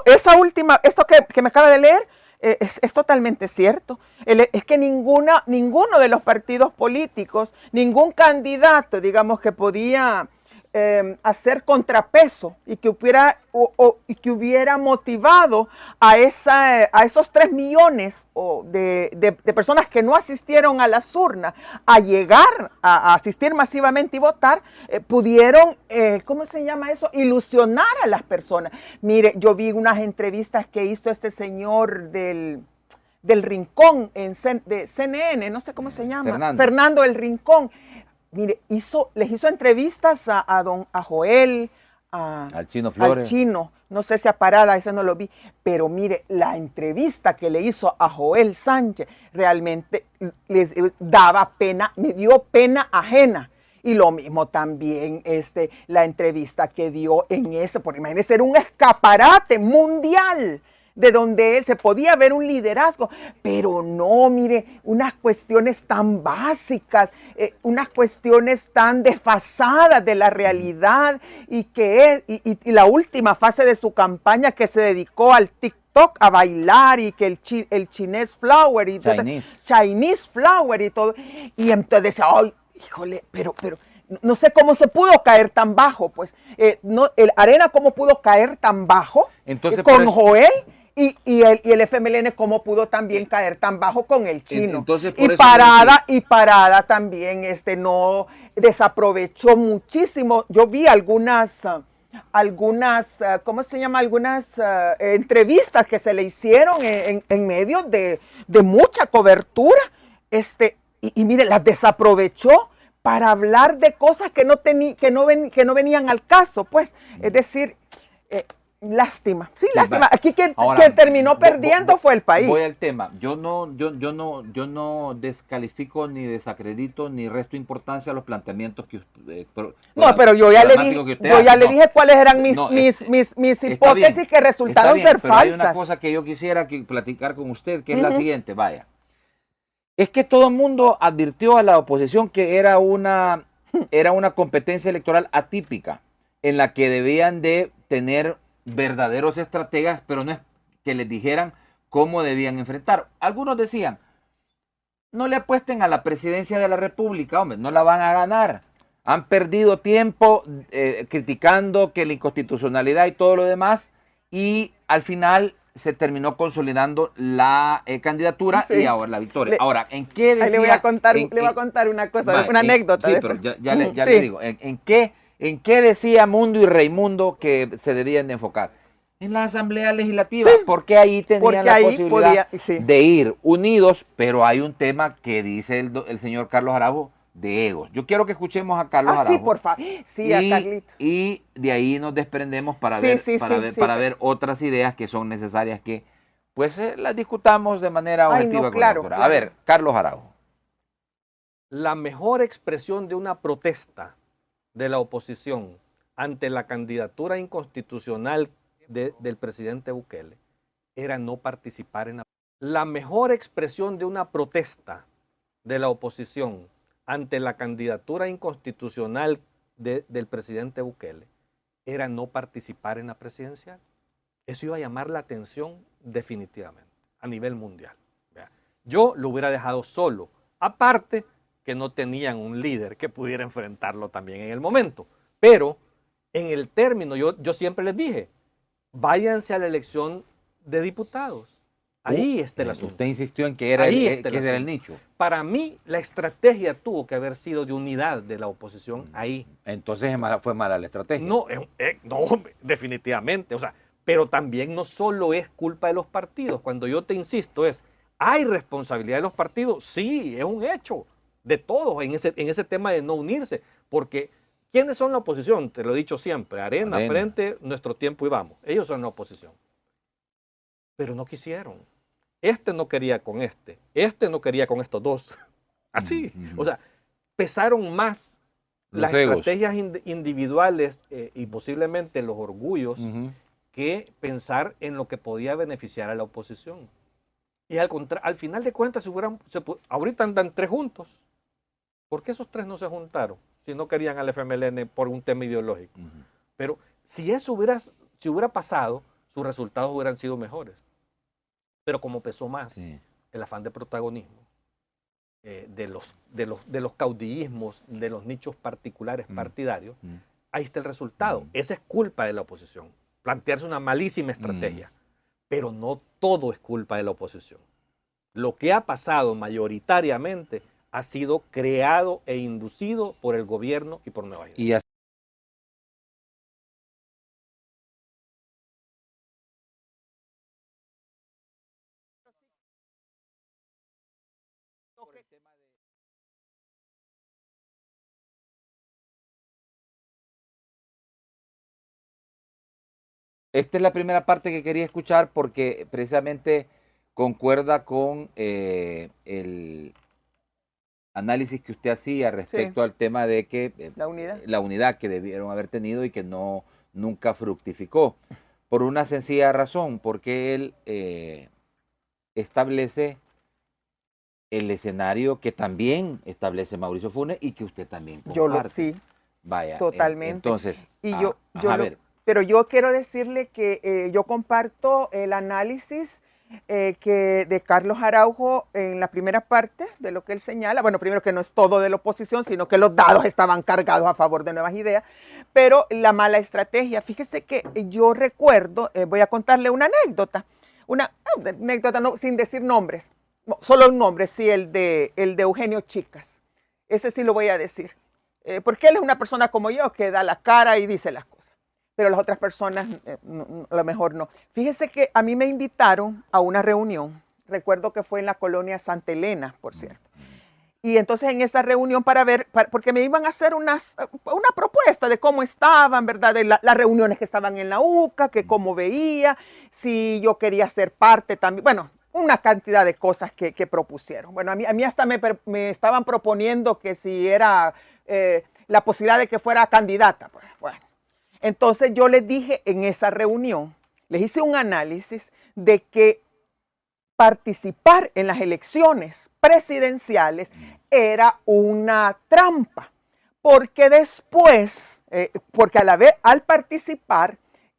Esa última, esto que me acaba de leer, es totalmente cierto. Es que ninguno de los partidos políticos, ningún candidato, digamos, que podía hacer contrapeso y que hubiera motivado a esos 3 millones de personas que no asistieron a las urnas a llegar a asistir masivamente y votar, pudieron, ¿cómo se llama eso? Ilusionar a las personas. Mire, yo vi unas entrevistas que hizo este señor del Rincón de CNN, no sé cómo se llama, Fernando del Rincón. Mire, les hizo entrevistas a Joel, al Chino Flores. Al Chino, no sé si a Parada, ese no lo vi, pero mire, la entrevista que le hizo a Joel Sánchez realmente les daba pena, me dio pena ajena. Y lo mismo también la entrevista que dio en ese, por imagínense, era un escaparate mundial de donde se podía ver un liderazgo, pero no, mire, unas cuestiones tan básicas, unas cuestiones tan desfasadas de la realidad y la última fase de su campaña que se dedicó al TikTok a bailar y que el Chinese Flower y Chinese Flower y todo, y entonces decía, ay, híjole, pero no sé cómo se pudo caer tan bajo, pues, el Arena cómo pudo caer tan bajo con Joel. Y el FMLN cómo pudo también caer tan bajo con el Chino. Entonces, y Parada también no desaprovechó muchísimo. Yo vi algunas algunas, ¿cómo se llama? Algunas entrevistas que se le hicieron en medio de mucha cobertura, y mire, las desaprovechó para hablar de cosas que no venían al caso, pues, es decir, lástima, sí, lástima. Aquí quien terminó perdiendo fue el país. Voy al tema. Yo no descalifico ni desacredito ni resto importancia a los planteamientos que no, pero yo ya le dije cuáles eran mis hipótesis que resultaron ser falsas. Hay una cosa que yo quisiera platicar con usted, que es la siguiente, vaya. Es que todo el mundo advirtió a la oposición que era una competencia electoral atípica, en la que debían de tener verdaderos estrategas, pero no es que les dijeran cómo debían enfrentar. Algunos decían, no le apuesten a la presidencia de la República, hombre, no la van a ganar. Han perdido tiempo criticando que la inconstitucionalidad y todo lo demás, y al final se terminó consolidando la candidatura y ahora la victoria. Ahora, ¿en qué decía? Le voy a contar una cosa, una anécdota. Sí, pero ya le digo, ¿en qué decía Mundo y Raimundo que se debían de enfocar? En la Asamblea Legislativa, porque ahí tenían la posibilidad de ir unidos, pero hay un tema que dice el señor Carlos Araujo, de egos. Yo quiero que escuchemos a Carlos Araujo. Sí, por favor. Sí, a Carlito. Y de ahí nos desprendemos para ver otras ideas que son necesarias que pues las discutamos de manera objetiva con la doctora. A ver, Carlos Araujo. La mejor expresión de una protesta de la oposición ante la candidatura inconstitucional del presidente Bukele era no participar en la mejor expresión de una protesta de la oposición ante la candidatura inconstitucional del presidente Bukele era no participar en la presidencial. Eso iba a llamar la atención definitivamente a nivel mundial. Yo lo hubiera dejado solo, aparte que no tenían un líder que pudiera enfrentarlo también en el momento. Pero en el término, yo siempre les dije, váyanse a la elección de diputados. Ahí está el asunto. Usted insistió en que era el nicho. Para mí, la estrategia tuvo que haber sido de unidad de la oposición ahí. Entonces fue mala la estrategia. No, definitivamente. O sea, pero también no solo es culpa de los partidos. Cuando yo te insisto ¿hay responsabilidad de los partidos? Sí, es un hecho de todos en ese tema de no unirse. Porque, ¿quiénes son la oposición? Te lo he dicho siempre. Arena, Frente, Nuestro Tiempo y Vamos. Ellos son la oposición. Pero no quisieron. No quería con no quería con estos dos. Así. O sea, pesaron más las estrategias individuales y posiblemente los orgullos que pensar en lo que podía beneficiar a la oposición. Y al final de cuentas, ahorita andan 3 juntos. ¿Por qué esos 3 no se juntaron? Si no querían al FMLN por un tema ideológico. Pero si eso hubiera pasado, sus resultados hubieran sido mejores. Pero como pesó más el afán de protagonismo, de los caudillismos, de los nichos particulares partidarios, ahí está el resultado. Esa es culpa de la oposición. Plantearse una malísima estrategia. Pero no todo es culpa de la oposición. Lo que ha pasado mayoritariamente ha sido creado e inducido por el gobierno y por Nueva Ideas. Esta es la primera parte que quería escuchar porque precisamente concuerda con el análisis que usted hacía respecto al tema de que la unidad que debieron haber tenido y que nunca fructificó. Por una sencilla razón, porque él establece el escenario que también establece Mauricio Funes y que usted también comparte. Vaya, totalmente. Entonces, pero yo quiero decirle que yo comparto el análisis de Carlos Araujo en la primera parte de lo que él señala. Bueno, primero que no es todo de la oposición, sino que los dados estaban cargados a favor de Nuevas Ideas, pero la mala estrategia. Fíjese que yo recuerdo, voy a contarle una anécdota no, sin decir nombres, solo un nombre, sí, el de Eugenio Chicas. Ese sí lo voy a decir, porque él es una persona como yo que da la cara y dice las cosas. pero las otras personas a lo mejor no. Fíjese que a mí me invitaron a una reunión, recuerdo que fue en la colonia Santa Elena, por cierto. Y entonces en esa reunión para ver, porque me iban a hacer una propuesta de cómo estaban, ¿verdad? De las reuniones que estaban en la UCA, que cómo veía, si yo quería ser parte también, bueno, una cantidad de cosas que propusieron. Bueno, a mí hasta me estaban proponiendo que si era la posibilidad de que fuera candidata. Pues, bueno, entonces yo les dije en esa reunión, les hice un análisis de que participar en las elecciones presidenciales era una trampa, porque después, porque al participar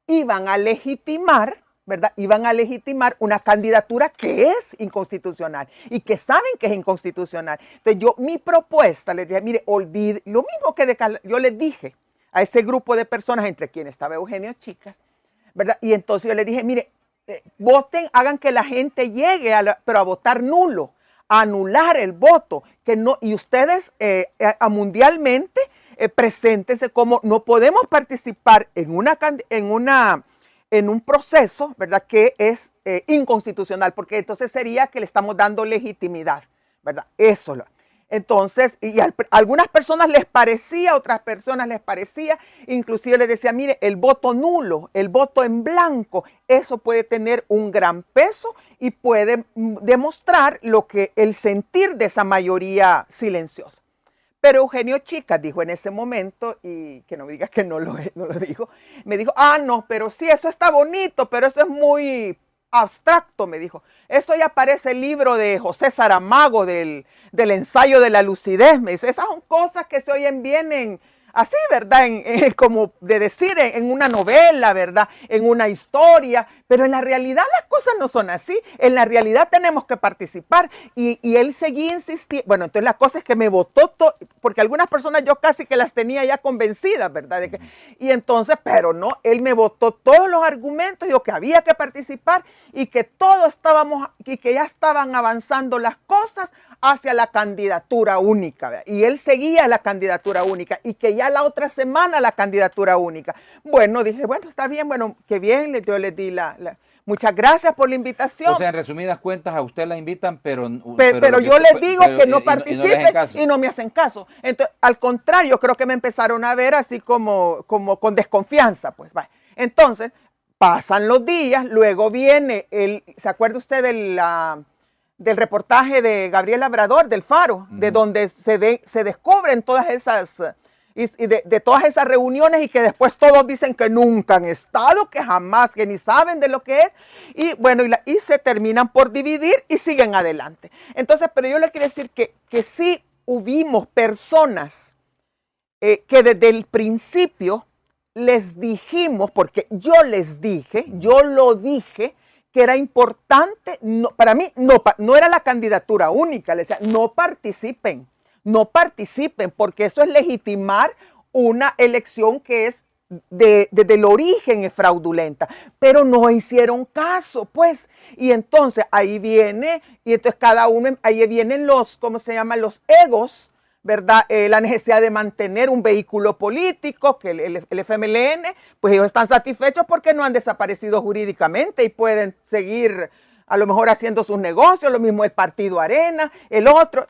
iban a legitimar, ¿verdad? Iban a legitimar una candidatura que es inconstitucional y que saben que es inconstitucional. Entonces mi propuesta, les dije, mire, olvide, lo mismo que yo les dije a ese grupo de personas, entre quienes estaba Eugenio Chicas, ¿verdad? Y entonces yo les dije, mire, voten, hagan que la gente llegue pero a votar nulo, a anular el voto, que no, y ustedes mundialmente preséntense como no podemos participar en un proceso, ¿verdad?, que es inconstitucional, porque entonces sería que le estamos dando legitimidad, ¿verdad? Eso. Entonces, y a algunas personas les parecía, a otras personas les parecía, inclusive les decía, mire, el voto nulo, el voto en blanco, eso puede tener un gran peso y puede demostrar lo que el sentir de esa mayoría silenciosa. Pero Eugenio Chicas dijo en ese momento, y que no me digas que no lo dijo, me dijo, no, pero sí, eso está bonito, pero eso es muy abstracto, me dijo. Eso ya parece el libro de José Saramago del ensayo de la lucidez. Me dice, esas son cosas que se oyen bien así, ¿verdad? Como de decir en una novela, ¿verdad? En una historia, pero en la realidad las cosas no son así. En la realidad tenemos que participar y él seguía insistiendo. Bueno, entonces la cosa es que me votó, porque algunas personas yo casi que las tenía ya convencidas, ¿verdad? Y entonces, pero no, él me votó todos los argumentos, dijo que había que participar y que todos estábamos, y que ya estaban avanzando las cosas hacia la candidatura única, ¿verdad? Y él seguía la candidatura única y que ya la otra semana la candidatura única. Bueno, dije, bueno, está bien, bueno, qué bien, yo les di muchas gracias por la invitación. O sea, en resumidas cuentas, a usted la invitan, pero yo les digo que no participen y no me hacen caso. Entonces, al contrario, creo que me empezaron a ver así como con desconfianza, pues, vaya. Entonces, pasan los días, luego viene ¿se acuerda usted del reportaje de Gabriel Labrador, del Faro, de donde se descubren todas esas, de todas esas reuniones y que después todos dicen que nunca han estado, que jamás, que ni saben de lo que es, y bueno, y se terminan por dividir y siguen adelante. Entonces, pero yo le quiero decir que sí hubimos personas que desde el principio les dijimos, porque yo lo dije, que era importante, para mí no era la candidatura única, le decía, no participen, porque eso es legitimar una elección que es desde el origen es fraudulenta, pero no hicieron caso, pues, y entonces ahí viene, y entonces ahí vienen ¿cómo se llaman? Los egos, ¿verdad? La necesidad de mantener un vehículo político, que el FMLN, pues ellos están satisfechos porque no han desaparecido jurídicamente y pueden seguir a lo mejor haciendo sus negocios, lo mismo el Partido Arena, el otro,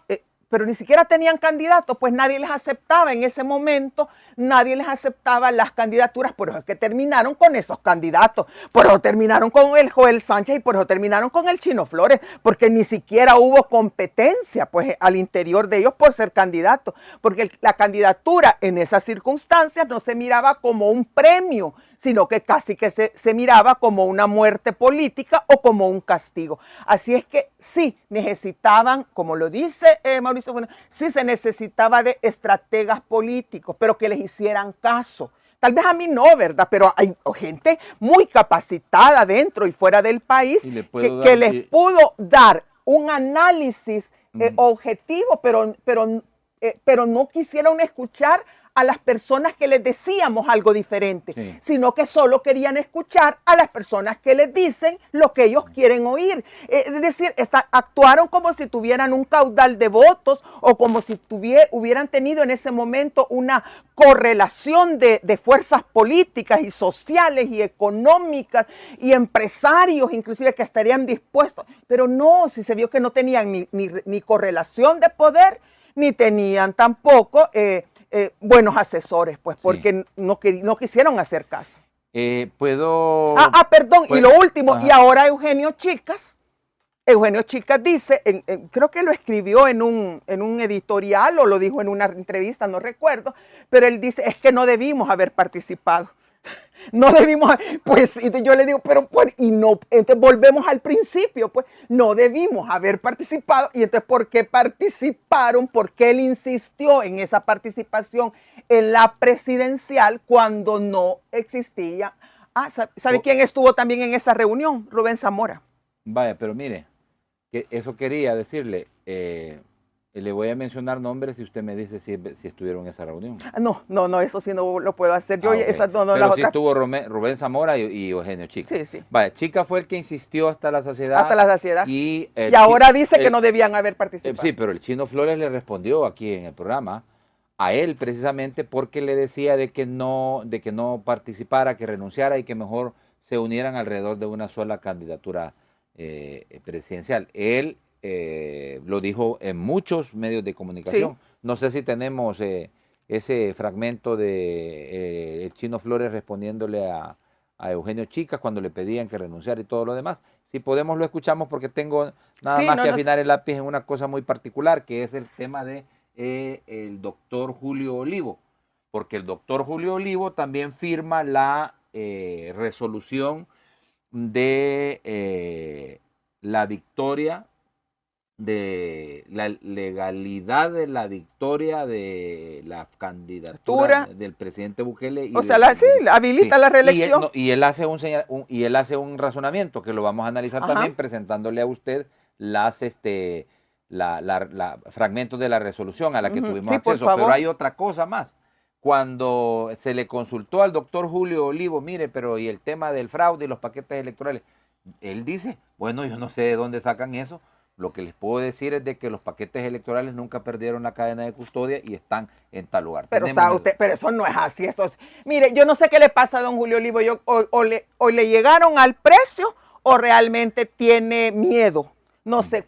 pero ni siquiera tenían candidatos, pues nadie les aceptaba en ese momento, nadie les aceptaba las candidaturas, por eso es que terminaron con esos candidatos, por eso terminaron con el Joel Sánchez y por eso terminaron con el Chino Flores, porque ni siquiera hubo competencia pues al interior de ellos por ser candidatos, porque la candidatura en esas circunstancias no se miraba como un premio, sino que casi que se miraba como una muerte política o como un castigo. Así es que sí necesitaban, como lo dice Mauricio, sí se necesitaba de estrategas políticos, pero que les hicieran caso. Tal vez a mí no, ¿verdad? Pero hay gente muy capacitada dentro y fuera del país que les pudo dar un análisis objetivo, pero no quisieron escuchar a las personas que les decíamos algo diferente, sino que solo querían escuchar a las personas que les dicen lo que ellos quieren oír. Es decir, actuaron como si tuvieran un caudal de votos o como si hubieran tenido en ese momento una correlación de fuerzas políticas y sociales y económicas y empresarios inclusive que estarían dispuestos. Pero no, si se vio que no tenían ni correlación de poder, ni tenían tampoco buenos asesores, pues, porque no quisieron hacer caso. Perdón, y lo último, y ahora Eugenio Chicas dice, creo que lo escribió en un editorial o lo dijo en una entrevista, no recuerdo, pero él dice, es que no debimos haber participado. No debimos, pues yo le digo, entonces volvemos al principio, pues no debimos haber participado. Y entonces, ¿por qué participaron? ¿Por qué él insistió en esa participación en la presidencial cuando no existía? ¿Sabe quién estuvo también en esa reunión? Rubén Zamora. Vaya, pero mire, que eso quería decirle. Le voy a mencionar nombres y usted me dice si estuvieron en esa reunión. No, eso sí no lo puedo hacer. Yo pero sí estuvo Rubén Zamora y Eugenio Chicas. Sí. Vaya, Chicas fue el que insistió hasta la saciedad. Hasta la saciedad. Y ahora dice que no debían haber participado. Sí, pero el Chino Flores le respondió aquí en el programa a él precisamente porque le decía de que no participara, que renunciara y que mejor se unieran alrededor de una sola candidatura presidencial. Él lo dijo en muchos medios de comunicación. Sí. No sé si tenemos ese fragmento de el Chino Flores respondiéndole a Eugenio Chicas cuando le pedían que renunciara y todo lo demás. Si podemos lo escuchamos porque tengo nada más que afinar el lápiz en una cosa muy particular, que es el tema de el doctor Julio Olivo, porque el doctor Julio Olivo también firma la resolución de la victoria, de la legalidad de la victoria de la candidatura del presidente Bukele. Habilita la reelección. Y él hace un razonamiento que lo vamos a analizar también presentándole a usted fragmentos de la resolución a la que tuvimos acceso. Pero hay otra cosa más. Cuando se le consultó al doctor Julio Olivo, mire, pero y el tema del fraude y los paquetes electorales, él dice, bueno, yo no sé de dónde sacan eso. Lo que les puedo decir es de que los paquetes electorales nunca perdieron la cadena de custodia y están en tal lugar. Pero eso no es así. Mire, yo no sé qué le pasa a don Julio Olivo. O le llegaron al precio o realmente tiene miedo. No sé,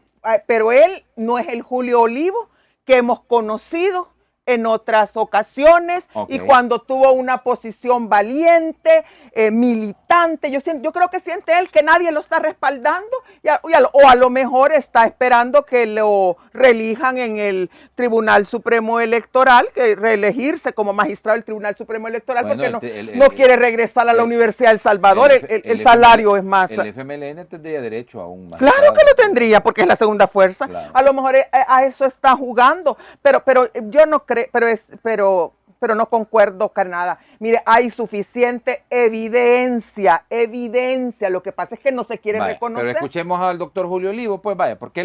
pero él no es el Julio Olivo que hemos conocido en otras ocasiones y cuando tuvo una posición valiente, militante. Yo creo que siente él que nadie lo está respaldando o a lo mejor está esperando que lo reelijan en el Tribunal Supremo Electoral, que reelegirse como magistrado del Tribunal Supremo Electoral, porque no quiere regresar a la Universidad de El Salvador. El salario es más. El FMLN tendría derecho a un magistrado. Claro que lo tendría, porque es la segunda fuerza. Claro. A lo mejor a eso está jugando, pero yo no creo. Pero no concuerdo con nada. Mire, hay suficiente evidencia. Lo que pasa es que no se quiere reconocer. Pero escuchemos al doctor Julio Olivo, pues vaya, porque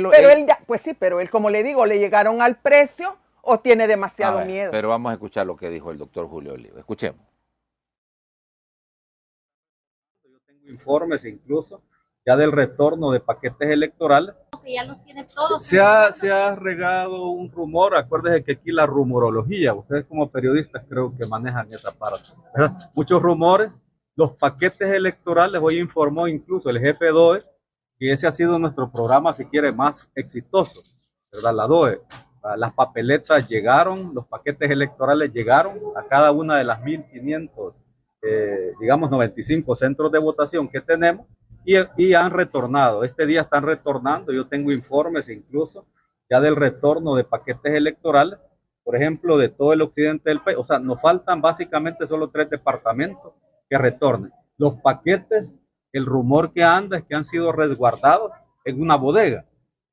pero él, como le digo, le llegaron al precio o tiene demasiado miedo. Pero vamos a escuchar lo que dijo el doctor Julio Olivo. Escuchemos. Yo tengo informes incluso ya del retorno de paquetes electorales. Que ya los tiene todos. Se ha regado un rumor, acuérdense que aquí la rumorología, ustedes como periodistas creo que manejan esa parte, ¿verdad? Muchos rumores, los paquetes electorales, hoy informó incluso el jefe DOE, que ese ha sido nuestro programa, si quiere, más exitoso, ¿verdad? La DOE, las papeletas llegaron, los paquetes electorales llegaron a cada una de las 1.500, digamos 95 centros de votación que tenemos, y han retornado. Este día están retornando. Yo tengo informes incluso ya del retorno de paquetes electorales, por ejemplo, de todo el occidente del país. O sea, nos faltan básicamente solo 3 departamentos que retornen. Los paquetes, el rumor que anda es que han sido resguardados en una bodega,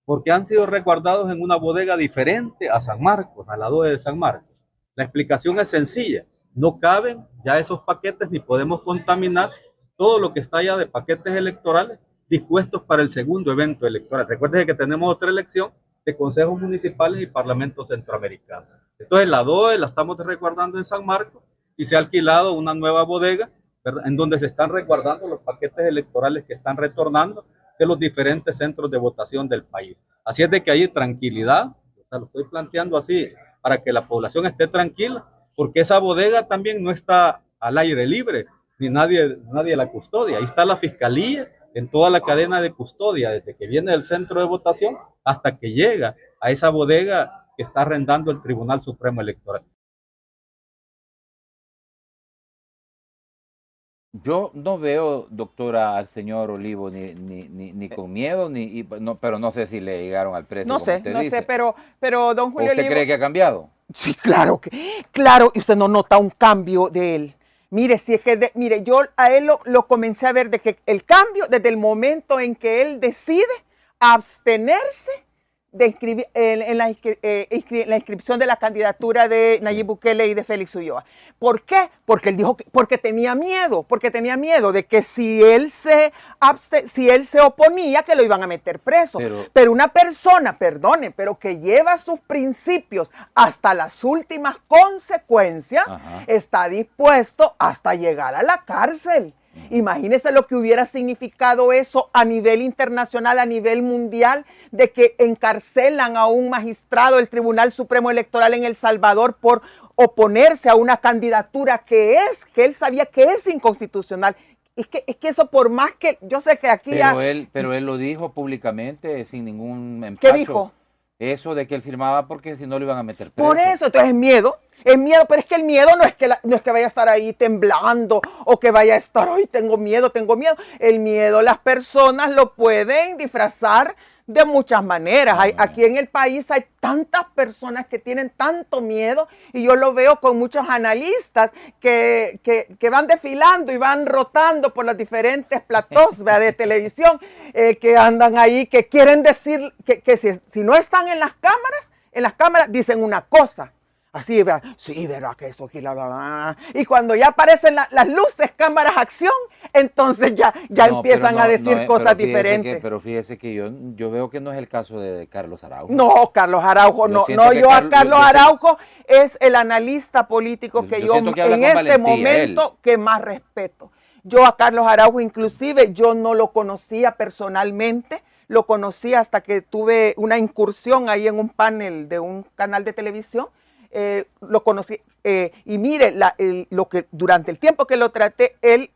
porque han sido resguardados en una bodega diferente a San Marcos, a la DOE de San Marcos. La explicación es sencilla. No caben ya esos paquetes ni podemos contaminar todo lo que está allá de paquetes electorales dispuestos para el segundo evento electoral. Recuerden que tenemos otra elección de consejos municipales y parlamentos centroamericanos. Entonces la DOE la estamos resguardando en San Marcos y se ha alquilado una nueva bodega, ¿verdad?, en donde se están resguardando los paquetes electorales que están retornando de los diferentes centros de votación del país. Así es de que hay tranquilidad, o sea, lo estoy planteando así, para que la población esté tranquila, porque esa bodega también no está al aire libre, ni nadie la custodia. Ahí está la fiscalía en toda la cadena de custodia, desde que viene del centro de votación hasta que llega a esa bodega que está arrendando el Tribunal Supremo Electoral. Yo no veo, doctora, al señor Olivo ni con miedo, pero no sé si le llegaron al precio. No sé, pero don Julio ¿Usted Olivo, cree que ha cambiado? Sí, claro, claro, y usted no nota un cambio de él. Mire, si es que, mire, yo a él lo comencé a ver de que el cambio desde el momento en que él decide abstenerse de inscribir en la inscripción de la candidatura de Nayib Bukele y de Félix Ulloa. ¿Por qué? Porque él dijo porque tenía miedo de que si él se oponía, que lo iban a meter preso. Pero una persona, perdone, pero que lleva sus principios hasta las últimas consecuencias, está dispuesto hasta llegar a la cárcel. Imagínese lo que hubiera significado eso a nivel internacional, a nivel mundial, de que encarcelan a un magistrado del Tribunal Supremo Electoral en El Salvador por oponerse a una candidatura que él sabía que es inconstitucional. Es que eso por más que, yo sé que aquí pero él lo dijo públicamente sin ningún empacho. ¿Qué dijo? Eso de que él firmaba porque si no lo iban a meter preso. Por eso, entonces es miedo, pero es que el miedo no es que vaya a estar ahí temblando o que vaya a estar, hoy tengo miedo. El miedo las personas lo pueden disfrazar de muchas maneras. Aquí en el país hay tantas personas que tienen tanto miedo y yo lo veo con muchos analistas que van desfilando y van rotando por los diferentes platós de televisión, que andan ahí, que quieren decir que si no están en las cámaras dicen una cosa. Así, ¿verdad? Sí, ¿verdad? Que eso aquí, y cuando ya aparecen las luces, cámaras, acción, entonces ya empiezan a decir cosas diferentes. Pero fíjese que yo veo que no es el caso de Carlos Araujo. No, Carlos Araujo, Carlos Araujo es el analista político que yo en este momento que más respeto. Yo a Carlos Araujo, inclusive, yo no lo conocía personalmente. Lo conocí hasta que tuve una incursión ahí en un panel de un canal de televisión. Lo conocí y mire, lo que durante el tiempo que lo traté, él,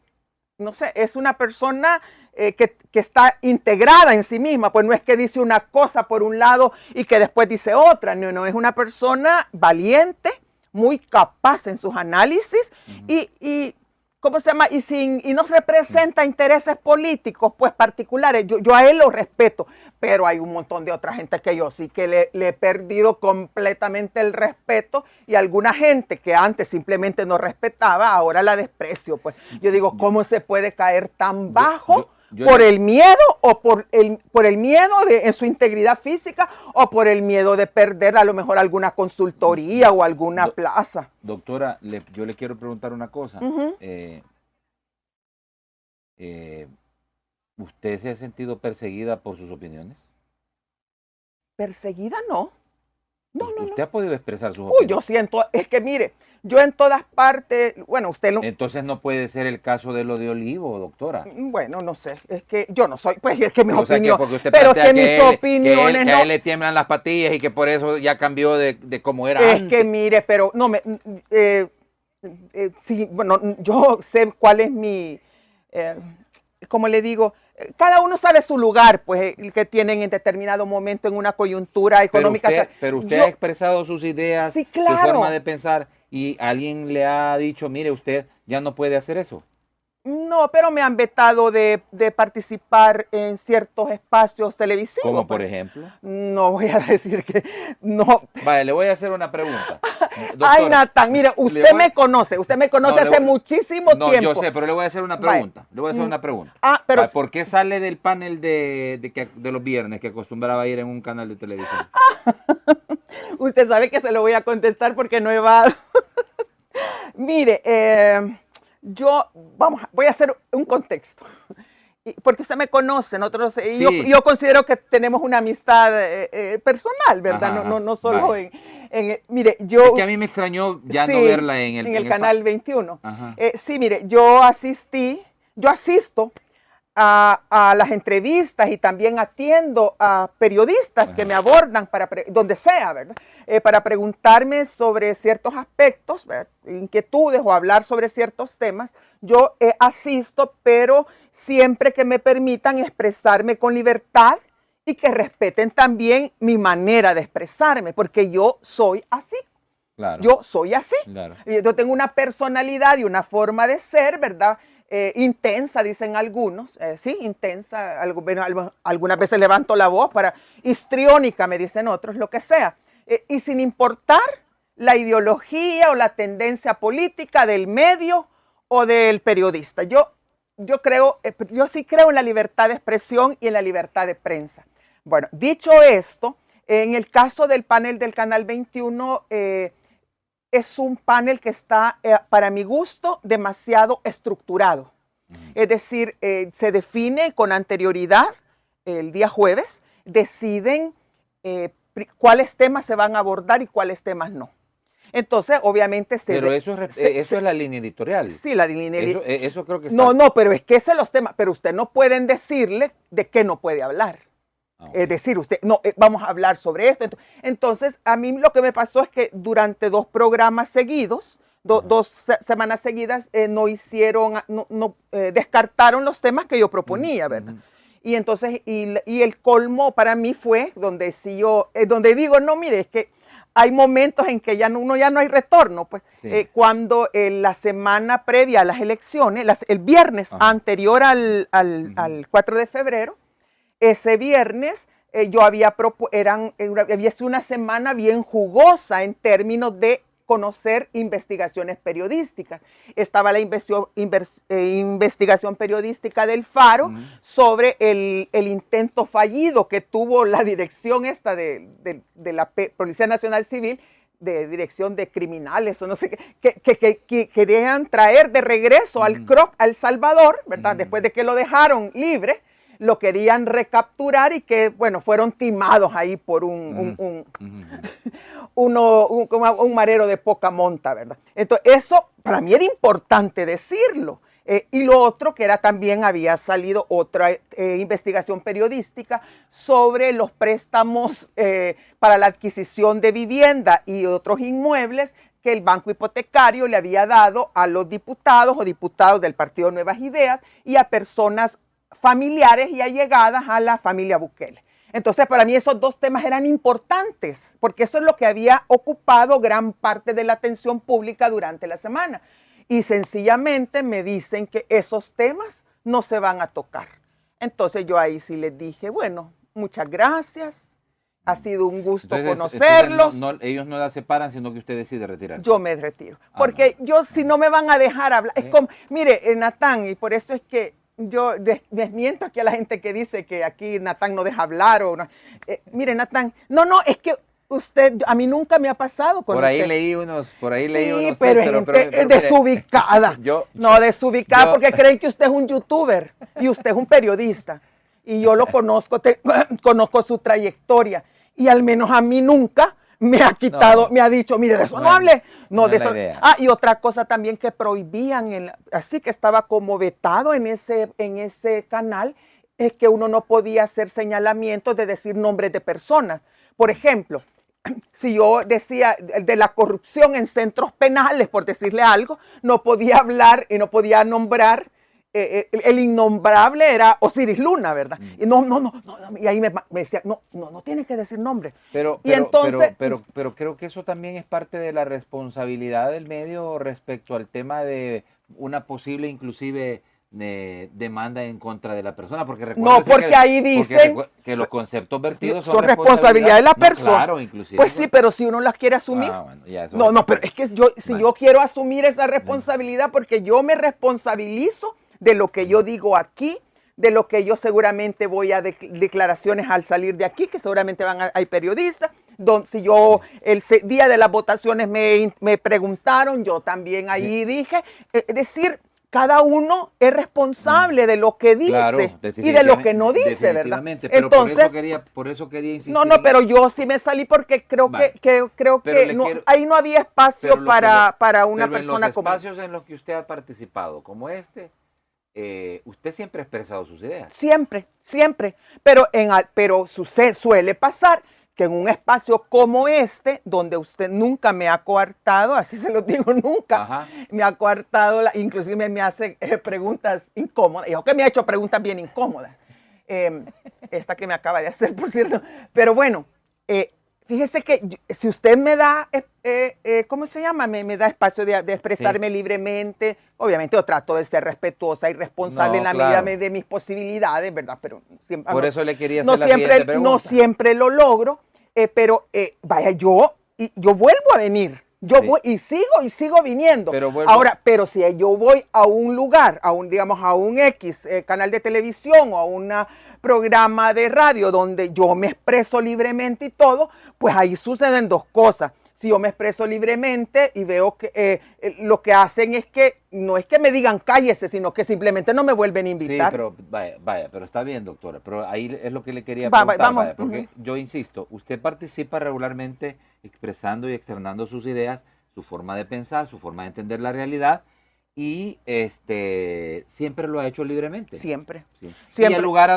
no sé, es una persona que está integrada en sí misma, pues no es que dice una cosa por un lado y que después dice otra, no, es una persona valiente, muy capaz en sus análisis y ¿cómo se llama? Y no representa intereses políticos, pues particulares. Yo a él lo respeto, pero hay un montón de otra gente que yo sí que le he perdido completamente el respeto y alguna gente que antes simplemente no respetaba, ahora la desprecio. Pues yo digo, ¿cómo se puede caer tan bajo? ¿Por el miedo o por el miedo en su integridad física o por el miedo de perder a lo mejor alguna consultoría o alguna plaza? Doctora, yo le quiero preguntar una cosa. ¿Usted se ha sentido perseguida por sus opiniones? ¿Perseguida? No. No. ¿Usted ha podido expresar sus opiniones? Yo siento, es que mire, yo en todas partes, bueno, usted lo... Entonces no puede ser el caso de lo de Olivo, doctora. Bueno, no sé, es que yo no soy, pues es que mis opiniones, porque usted pero que mis opiniones que a él le tiemblan las patillas y que por eso ya cambió de cómo era antes. Es que mire, pero no sí, bueno, yo sé cuál es mi, como le digo, cada uno sabe su lugar, pues, el que tienen en determinado momento en una coyuntura económica. Pero usted ha expresado sus ideas, sí, claro, su forma de pensar, y alguien le ha dicho, mire, usted ya no puede hacer eso. No, pero me han vetado de participar en ciertos espacios televisivos. ¿Como por ejemplo? No voy a decir que no. Vale, le voy a hacer una pregunta. Doctora, ay, Natán, mire, usted me conoce hace muchísimo tiempo. No, yo sé, pero le voy a hacer una pregunta. Vale. Le voy a hacer una pregunta. Pero ¿por qué sale del panel de los viernes que acostumbraba a ir en un canal de televisión? Usted sabe que se lo voy a contestar porque no he va. Mire, voy a hacer un contexto. porque usted me conoce, nosotros, Sí. yo considero que tenemos una amistad personal, ¿verdad? Ajá, No solo vale. mire, yo... Es que a mí me extrañó ya no verla en el canal 21. Ajá. Sí, mire, yo asisto a las entrevistas y también atiendo a periodistas que me abordan donde sea, ¿verdad? Para preguntarme sobre ciertos aspectos, ¿verdad? Inquietudes o hablar sobre ciertos temas. Yo asisto, pero siempre que me permitan expresarme con libertad y que respeten también mi manera de expresarme, porque yo soy así. Claro. Yo soy así. Claro. Yo tengo una personalidad y una forma de ser, ¿verdad? Intensa, dicen algunos. Sí, intensa. Algunas veces levanto la voz histriónica, me dicen otros, lo que sea. Y sin importar la ideología o la tendencia política del medio o del periodista. Yo sí creo en la libertad de expresión y en la libertad de prensa. Bueno, dicho esto, en el caso del panel del Canal 21, es un panel que está, para mi gusto, demasiado estructurado. Es decir, se define con anterioridad, el día jueves, deciden cuáles temas se van a abordar y cuáles temas no. Entonces, obviamente... Pero eso es la línea editorial. Sí, la línea editorial. Eso creo que está... No, pero es que ese es los temas. Pero usted no pueden decirle de qué no puede hablar. Es decir, usted, no, vamos a hablar sobre esto. Entonces, a mí lo que me pasó es que durante 2 programas seguidos, 2 semanas seguidas, descartaron los temas que yo proponía, ¿verdad? Y entonces, y el colmo para mí fue donde digo, no, mire, es que hay momentos en que uno ya no hay retorno, pues, sí. Cuando la semana previa a las elecciones, el viernes anterior al 4 de febrero, ese viernes había sido una semana bien jugosa en términos de conocer investigaciones periodísticas. Estaba la investigación periodística del Faro sobre el intento fallido que tuvo la dirección esta de la Policía Nacional Civil, de dirección de criminales o no sé qué, que querían traer de regreso al CROC, a El Salvador, ¿verdad? Después de que lo dejaron libre, lo querían recapturar y que, bueno, fueron timados ahí por un marero de poca monta, ¿verdad? Entonces, eso para mí era importante decirlo. Y lo otro que también había salido otra investigación periodística sobre los préstamos para la adquisición de vivienda y otros inmuebles que el Banco Hipotecario le había dado a los diputados o diputados del Partido Nuevas Ideas y a personas familiares y allegadas a la familia Bukele. Entonces, para mí esos 2 temas eran importantes, porque eso es lo que había ocupado gran parte de la atención pública durante la semana. Y sencillamente me dicen que esos temas no se van a tocar. Entonces, yo ahí sí les dije, bueno, muchas gracias, ha sido un gusto conocerlos. Ellos no la separan, sino que usted decide retirar. Yo me retiro, porque si no me van a dejar hablar, es como, mire, Natán, y por eso es que yo desmiento aquí a la gente que dice que aquí Natán no deja hablar. Mire, Natán, es que a mí nunca me ha pasado con por ahí usted. leí unos, Sí, pero desubicada. Desubicada porque creen que usted es un youtuber y usted es un periodista. Y yo lo conozco, conozco su trayectoria. Y al menos a mí nunca me ha quitado, me ha dicho, mire, de eso no hable. No, de eso. Y otra cosa también que prohibían, así que estaba como vetado en ese canal, es que uno no podía hacer señalamientos de decir nombres de personas. Por ejemplo, si yo decía de la corrupción en centros penales, por decirle algo, no podía hablar y no podía nombrar. El innombrable era Osiris Luna, ¿verdad? Y y ahí me decía, no tienes que decir nombre. Pero creo que eso también es parte de la responsabilidad del medio respecto al tema de una posible inclusive demanda en contra de la persona, porque porque ahí dicen que los conceptos vertidos son responsabilidad de la persona. Claro, inclusive. Pues sí, pero si uno las quiere asumir. Pero es que yo quiero asumir esa responsabilidad porque yo me responsabilizo de lo que yo digo aquí, de lo que yo seguramente voy a declaraciones al salir de aquí, que seguramente hay periodistas, si yo el día de las votaciones me preguntaron, yo también ahí dije, es decir, cada uno es responsable de lo que dice Claro, y de lo que no dice, ¿verdad? Pero entonces, por eso quería insistir. No, pero yo sí me salí porque creo que no, ahí no había espacio para una persona como... En los espacios en los que usted ha participado, como usted siempre ha expresado sus ideas. Siempre, siempre. Pero suele pasar que en un espacio como este, donde usted nunca me ha coartado, así se lo digo, nunca, ajá, me ha coartado, inclusive me hace preguntas incómodas, yo que me ha hecho preguntas bien incómodas, esta que me acaba de hacer, por cierto, pero bueno, fíjese que si usted me da, ¿cómo se llama? Me da espacio de expresarme libremente. Obviamente yo trato de ser respetuosa y responsable en la medida de mis posibilidades, ¿verdad? Pero siempre, por eso le quería hacer la siguiente pregunta. No siempre lo logro, pero vaya, yo vuelvo a venir. Voy y sigo viniendo. Pero si yo voy a un lugar, digamos, a un X canal de televisión o a una programa de radio donde yo me expreso libremente y todo, pues ahí suceden dos cosas. Si yo me expreso libremente y veo que lo que hacen es que, no es que me digan cállese, sino que simplemente no me vuelven a invitar. Sí, pero vaya, pero está bien, doctora, pero ahí es lo que le quería preguntar, porque yo insisto, usted participa regularmente expresando y externando sus ideas, su forma de pensar, su forma de entender la realidad, y siempre lo ha hecho libremente. Siempre. Sí. Siempre. Y al lugar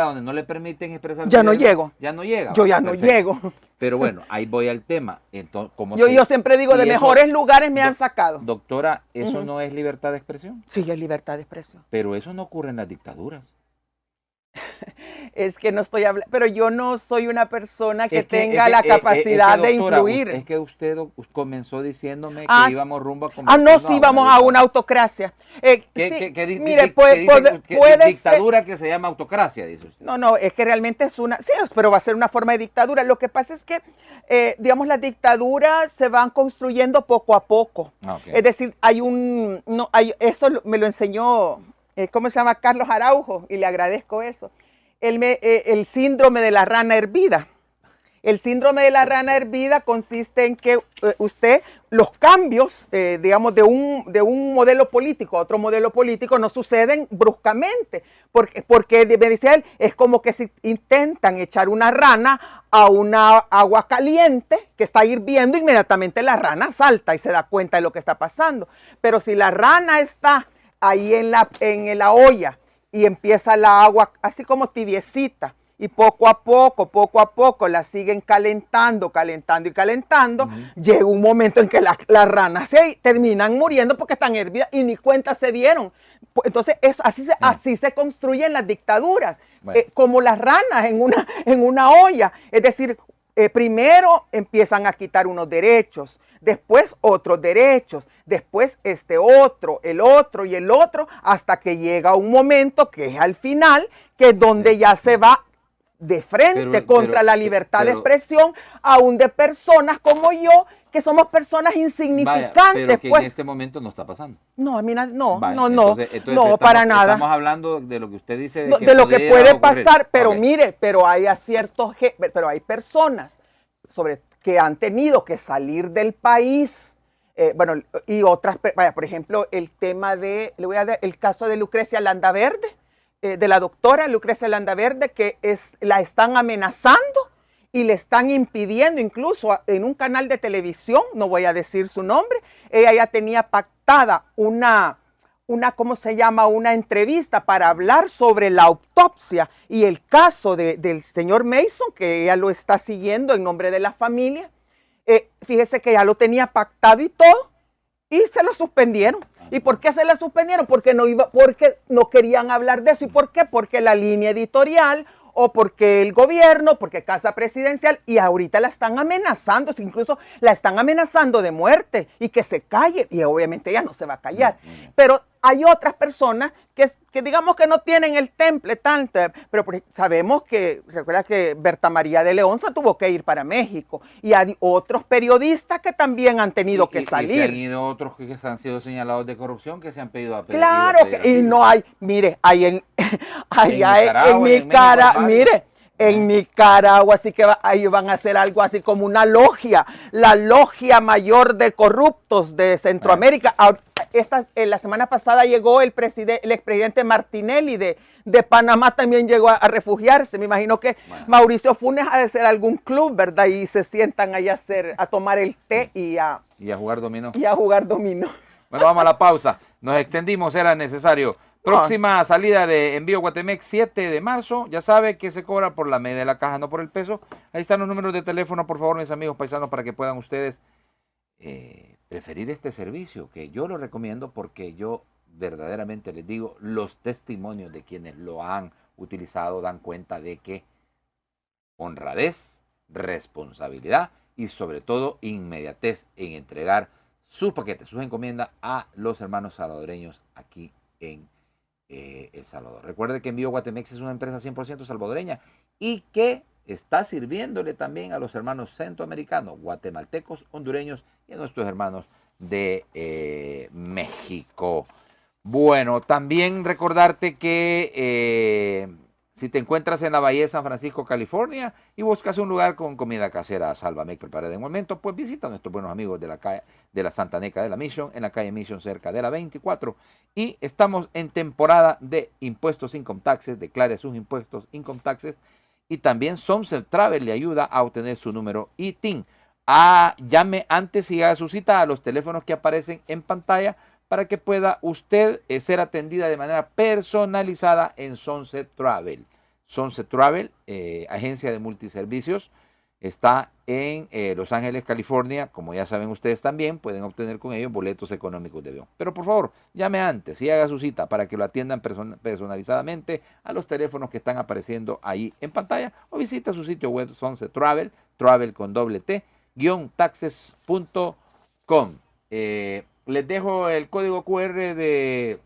a donde no le permiten expresar. Ya no llego. Ya no llega. Yo ya no llego. Pero bueno, ahí voy al tema. Entonces, yo siempre digo, de mejores lugares me han sacado. Doctora, ¿eso no es libertad de expresión? Sí, es libertad de expresión. Pero eso no ocurre en las dictaduras. Es que no estoy hablando, pero yo no soy una persona que tenga la capacidad de influir. Es que usted comenzó diciéndome que íbamos rumbo a... no, sí, vamos a una autocracia. Mire, dictadura que se llama autocracia, dice usted. No, es que realmente es una... Sí, pero va a ser una forma de dictadura. Lo que pasa es que, digamos, las dictaduras se van construyendo poco a poco. Okay. Es decir, eso me lo enseñó... ¿cómo se llama? Carlos Araujo, y le agradezco eso. El síndrome de la rana hervida. El síndrome de la rana hervida consiste en que los cambios, digamos, de un modelo político a otro modelo político no suceden bruscamente, porque me dice él, es como que si intentan echar una rana a una agua caliente que está hirviendo, inmediatamente la rana salta y se da cuenta de lo que está pasando. Pero si la rana está ahí en la olla y empieza la agua así como tibiecita y poco a poco la siguen calentando, llega un momento en que las ranas se terminan muriendo porque están hervidas y ni cuenta se dieron. Entonces así se construyen las dictaduras, como las ranas en una olla. Es decir, primero empiezan a quitar unos derechos, después otros derechos, después otro, el otro y el otro, hasta que llega un momento que es al final, que es donde ya se va de frente contra la libertad de expresión, aún de personas como yo, que somos personas insignificantes. Pero que en este momento no está pasando. No, a mí no, entonces para nada. Estamos hablando de lo que usted dice. De lo que puede pasar, pero mire, pero hay personas que han tenido que salir del país, y otras, por ejemplo, el tema le voy a dar el caso de Lucrecia Landaverde, de la doctora Lucrecia Landaverde, que la están amenazando y le están impidiendo, incluso en un canal de televisión, no voy a decir su nombre, ella ya tenía pactada ¿cómo se llama? Una entrevista para hablar sobre la autopsia y el caso del señor Mason, que ella lo está siguiendo en nombre de la familia. Fíjese que ya lo tenía pactado y todo, y se lo suspendieron. ¿Y por qué se la suspendieron? Porque no querían hablar de eso. ¿Y por qué? Porque la línea editorial, o porque el gobierno, porque Casa Presidencial, y ahorita la están amenazando, incluso la están amenazando de muerte y que se calle, y obviamente ella no se va a callar. Pero hay otras personas que digamos que no tienen el temple tanto, pero sabemos que, recuerda que Berta María de León se tuvo que ir para México, y hay otros periodistas que también han tenido que salir. Y han ido otros que han sido señalados de corrupción, que se han pedido a pedir. Claro, y no hay, mire, allá en Nicaragua, mire, en Nicaragua, así que ahí van a hacer algo así como una logia, la logia mayor de corruptos de Centroamérica. La semana pasada llegó el expresidente Martinelli de Panamá, también llegó a refugiarse. Me imagino que Mauricio Funes ha de ser algún club, ¿verdad? Y se sientan ahí a tomar el té y a jugar dominó. Y a jugar dominó. Bueno, vamos a la pausa. Nos extendimos, era necesario. Próxima salida de Envío Guatemex, 7 de marzo. Ya sabe que se cobra por la medida de la caja, no por el peso. Ahí están los números de teléfono, por favor, mis amigos paisanos, para que puedan ustedes preferir este servicio, que yo lo recomiendo porque yo verdaderamente les digo, los testimonios de quienes lo han utilizado dan cuenta de que honradez, responsabilidad y sobre todo inmediatez en entregar sus paquetes, sus encomiendas a los hermanos salvadoreños aquí en El Salvador. Recuerde que Envío Guatemex es una empresa 100% salvadoreña y que está sirviéndole también a los hermanos centroamericanos, guatemaltecos, hondureños y a nuestros hermanos de México. Bueno, también recordarte que si te encuentras en la Bahía de San Francisco, California, y buscas un lugar con comida casera Salvamec preparada en un momento, pues visita a nuestros buenos amigos de la calle de la Santaneca de la Mission, en la calle Mission cerca de la 24. Y estamos en temporada de impuestos income taxes, declare sus impuestos income taxes. Y también Sunset Travel le ayuda a obtener su número ITIN. Llame antes y haga su cita a los teléfonos que aparecen en pantalla para que pueda usted ser atendida de manera personalizada en Sunset Travel. Sunset Travel, agencia de multiservicios, está en Los Ángeles, California. Como ya saben ustedes también, pueden obtener con ellos boletos económicos de avión. Pero por favor, llame antes y haga su cita para que lo atiendan personalizadamente a los teléfonos que están apareciendo ahí en pantalla, o visita su sitio web Sunset Travel, travel con doble T, _taxes.com. Les dejo el código QR de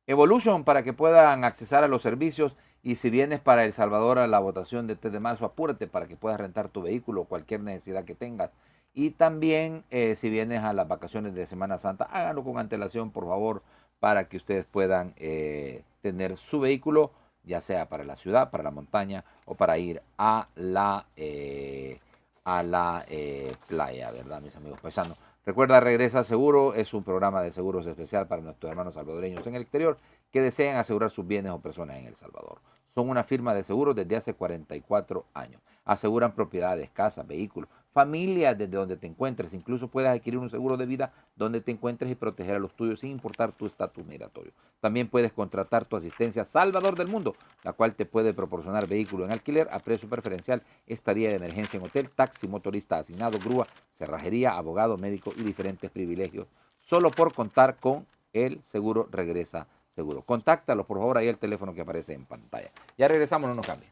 Evolution para que puedan accesar a los servicios. Y si vienes para El Salvador a la votación de 3 de marzo, apúrate para que puedas rentar tu vehículo o cualquier necesidad que tengas. Y también si vienes a las vacaciones de Semana Santa, háganlo con antelación, por favor, para que ustedes puedan tener su vehículo, ya sea para la ciudad, para la montaña o para ir a la playa, ¿verdad, mis amigos paisanos? Recuerda, Regresa Seguro es un programa de seguros especial para nuestros hermanos salvadoreños en el exterior que desean asegurar sus bienes o personas en El Salvador. Son una firma de seguros desde hace 44 años. Aseguran propiedades, casas, vehículos, familias desde donde te encuentres. Incluso puedes adquirir un seguro de vida donde te encuentres y proteger a los tuyos sin importar tu estatus migratorio. También puedes contratar tu asistencia Salvador del Mundo, la cual te puede proporcionar vehículo en alquiler a precio preferencial, estadía de emergencia en hotel, taxi, motorista asignado, grúa, cerrajería, abogado, médico y diferentes privilegios, solo por contar con el seguro Regresa Seguro. Contáctalos, por favor, ahí el teléfono que aparece en pantalla. Ya regresamos, no nos cambien.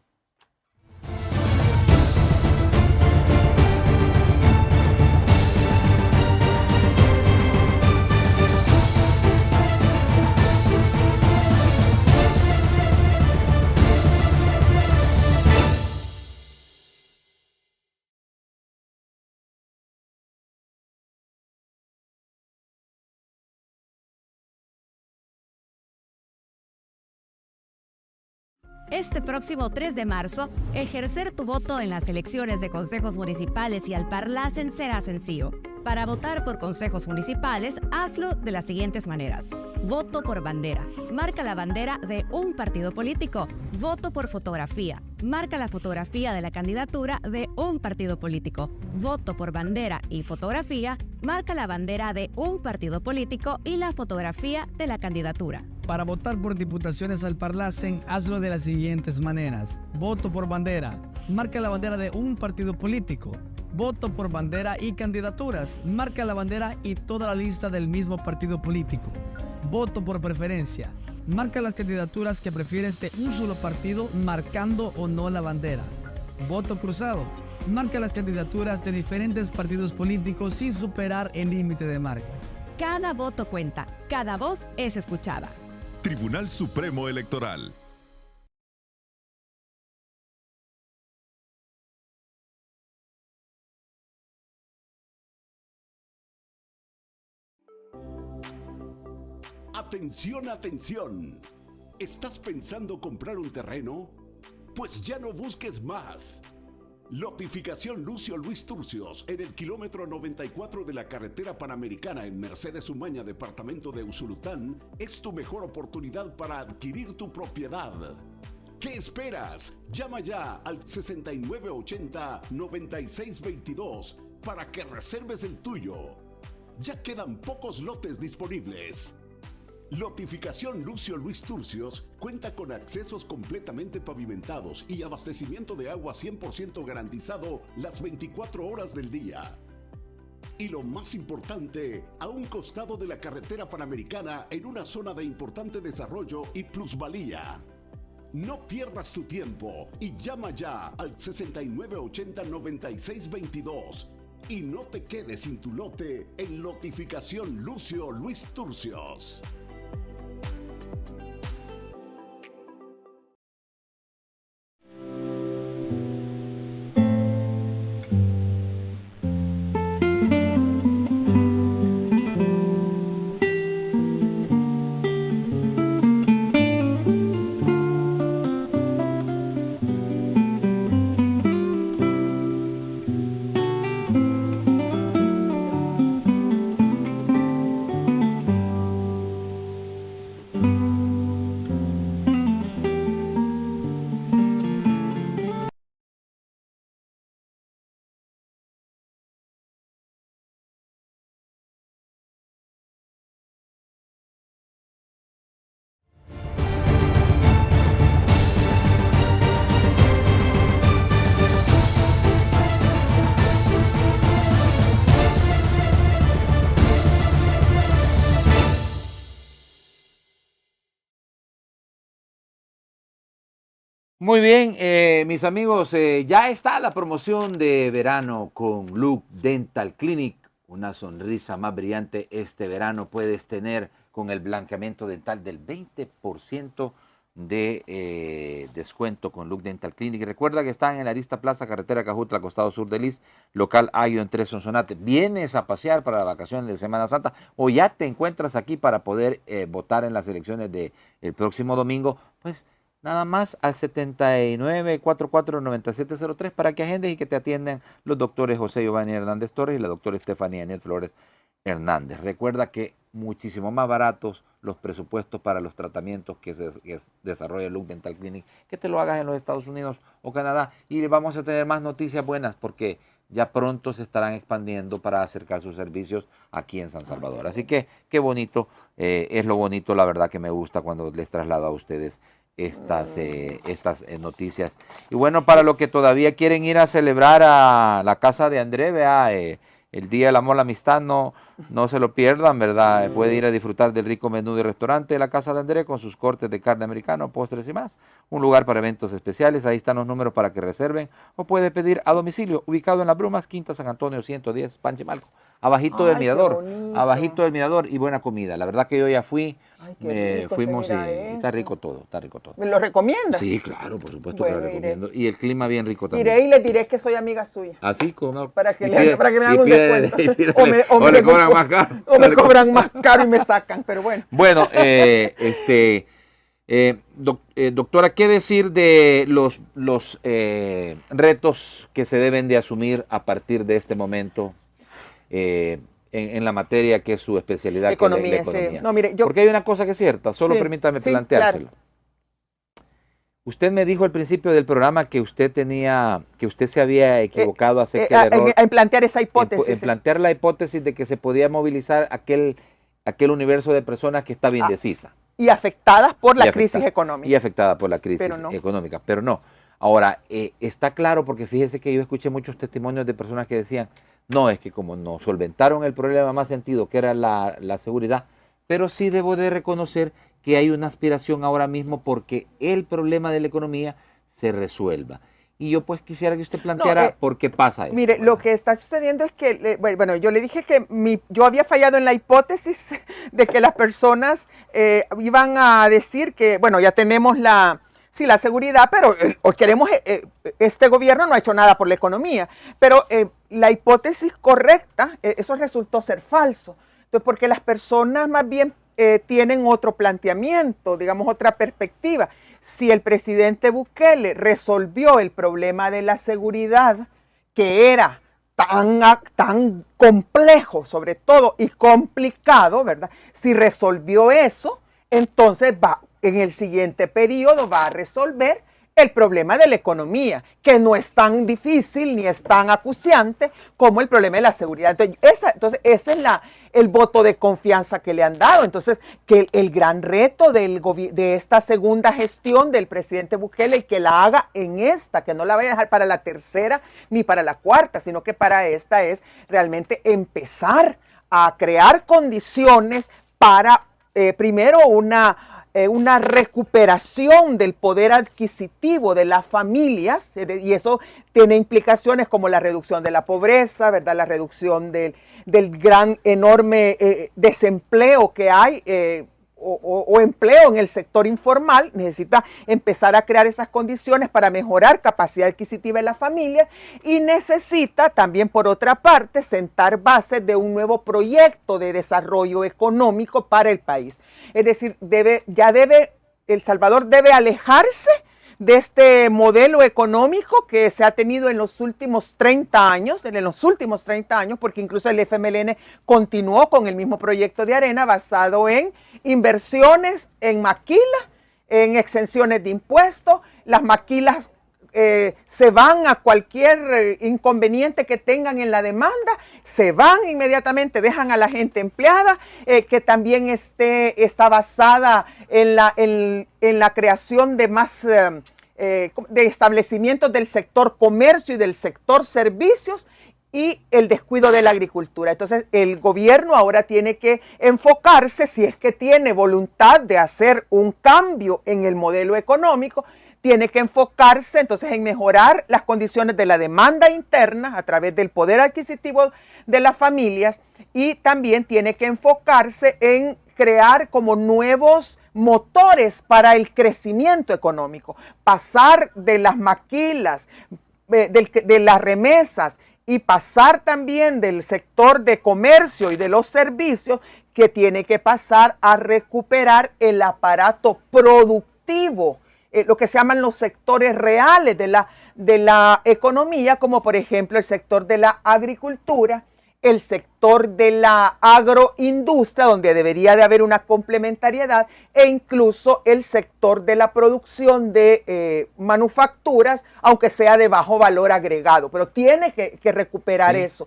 Este próximo 3 de marzo, ejercer tu voto en las elecciones de consejos municipales y al Parlacen será sencillo. Para votar por consejos municipales, hazlo de las siguientes maneras. Voto por bandera. Marca la bandera de un partido político. Voto por fotografía. Marca la fotografía de la candidatura de un partido político. Voto por bandera y fotografía. Marca la bandera de un partido político y la fotografía de la candidatura. Para votar por diputaciones al Parlacen, hazlo de las siguientes maneras. Voto por bandera. Marca la bandera de un partido político. Voto por bandera y candidaturas. Marca la bandera y toda la lista del mismo partido político. Voto por preferencia. Marca las candidaturas que prefieres de un solo partido, marcando o no la bandera. Voto cruzado. Marca las candidaturas de diferentes partidos políticos sin superar el límite de marcas. Cada voto cuenta. Cada voz es escuchada. Tribunal Supremo Electoral. Atención, atención. ¿Estás pensando comprar un terreno? Pues ya no busques más. Lotificación Lucio Luis Turcios en el kilómetro 94 de la carretera panamericana en Mercedes Umaña, departamento de Usulután, es tu mejor oportunidad para adquirir tu propiedad. ¿Qué esperas? Llama ya al 6980-9622 para que reserves el tuyo. Ya quedan pocos lotes disponibles. Lotificación Lucio Luis Turcios cuenta con accesos completamente pavimentados y abastecimiento de agua 100% garantizado las 24 horas del día. Y lo más importante, a un costado de la carretera panamericana en una zona de importante desarrollo y plusvalía. No pierdas tu tiempo y llama ya al 6980-9622 y no te quedes sin tu lote en Lotificación Lucio Luis Turcios. Muy bien, mis amigos, ya está la promoción de verano con Look Dental Clinic. Una sonrisa más brillante este verano puedes tener con el blanqueamiento dental del 20% de descuento con Look Dental Clinic. Recuerda que están en la Arista Plaza, carretera Cajutla, costado sur del Lis, local Ayo en 3 Sonsonate. Vienes a pasear para las vacaciones de Semana Santa o ya te encuentras aquí para poder votar en las elecciones del próximo domingo, pues nada más al 7944-9703 para que agendes y que te atiendan los doctores José Giovanni Hernández Torres y la doctora Estefanía Anet Flores Hernández. Recuerda que muchísimo más baratos los presupuestos para los tratamientos que desarrolla Look Dental Clinic, que te lo hagas en los Estados Unidos o Canadá. Y vamos a tener más noticias buenas porque ya pronto se estarán expandiendo para acercar sus servicios aquí en San Salvador. Así que qué bonito, es lo bonito, la verdad que me gusta cuando les traslado a ustedes estas noticias. Y bueno, para los que todavía quieren ir a celebrar a la casa de André, vea, el Día del Amor, la Amistad, no se lo pierdan, ¿verdad? Puede ir a disfrutar del rico menú de restaurante de la casa de André con sus cortes de carne americano, postres y más. Un lugar para eventos especiales, ahí están los números para que reserven o puede pedir a domicilio, ubicado en Las Brumas, Quinta San Antonio 110, Panchimalco. Abajito del mirador y buena comida. La verdad que yo ya fui, fuimos y está rico todo. ¿Me lo recomiendas? Sí, claro, por supuesto que lo recomiendo. Y el clima bien rico también. Iré y le diré que soy amiga suya. Así como. Para que me hagan un descuento. O le cobran más caro. O me cobran más caro y me sacan, pero bueno. Bueno, doctora, ¿qué decir de los retos que se deben de asumir a partir de este momento? En la materia que es su especialidad, economía, que es la economía. Sí. No, mire, porque hay una cosa que es cierta, solo permítame planteárselo. Claro. Usted me dijo al principio del programa que usted se había equivocado acerca del error. En plantear esa hipótesis. En plantear la hipótesis de que se podía movilizar aquel universo de personas que estaba indecisa. Y afectadas por la crisis económica. Y afectada por la crisis económica, pero no. Ahora, está claro, porque fíjese que yo escuché muchos testimonios de personas que decían, no, es que como no solventaron el problema más sentido, que era la seguridad, pero sí debo de reconocer que hay una aspiración ahora mismo porque el problema de la economía se resuelva. Y yo pues quisiera que usted planteara por qué pasa eso. Mire, lo que está sucediendo es que, bueno, yo le dije que yo había fallado en la hipótesis de que las personas iban a decir que, bueno, ya tenemos la seguridad, pero queremos, este gobierno no ha hecho nada por la economía, pero la hipótesis correcta, eso resultó ser falso. Entonces, porque las personas más bien tienen otro planteamiento, digamos otra perspectiva. Si el presidente Bukele resolvió el problema de la seguridad, que era tan complejo sobre todo y complicado, ¿verdad? Si resolvió eso, entonces en el siguiente periodo va a resolver el problema de la economía, que no es tan difícil ni es tan acuciante como el problema de la seguridad. Entonces ese es el voto de confianza que le han dado. Entonces, que el gran reto de esta segunda gestión del presidente Bukele, y que la haga en esta, que no la vaya a dejar para la tercera ni para la cuarta, sino que para esta es realmente empezar a crear condiciones para, primero, una recuperación del poder adquisitivo de las familias, y eso tiene implicaciones como la reducción de la pobreza, ¿verdad? La reducción del gran, enorme desempleo que hay, o empleo en el sector informal. Necesita empezar a crear esas condiciones para mejorar capacidad adquisitiva de las familias, y necesita también, por otra parte, sentar bases de un nuevo proyecto de desarrollo económico para el país. Es decir, El Salvador debe alejarse de este modelo económico que se ha tenido en los últimos 30 años, porque incluso el FMLN continuó con el mismo proyecto de Arena basado en inversiones en maquila, en exenciones de impuestos. Las maquilas se van a cualquier inconveniente que tengan en la demanda, se van inmediatamente, dejan a la gente empleada, que también está basada en la creación de más de establecimientos del sector comercio y del sector servicios, y el descuido de la agricultura. Entonces, el gobierno ahora tiene que enfocarse, si es que tiene voluntad de hacer un cambio en el modelo económico, tiene que enfocarse entonces en mejorar las condiciones de la demanda interna a través del poder adquisitivo de las familias, y también tiene que enfocarse en crear como nuevos motores para el crecimiento económico, pasar de las maquilas, de las remesas, y pasar también del sector de comercio y de los servicios, que tiene que pasar a recuperar el aparato productivo, lo que se llaman los sectores reales de la economía, como por ejemplo el sector de la agricultura, el sector de la agroindustria, donde debería de haber una complementariedad, e incluso el sector de la producción de manufacturas, aunque sea de bajo valor agregado, pero tiene que recuperar eso.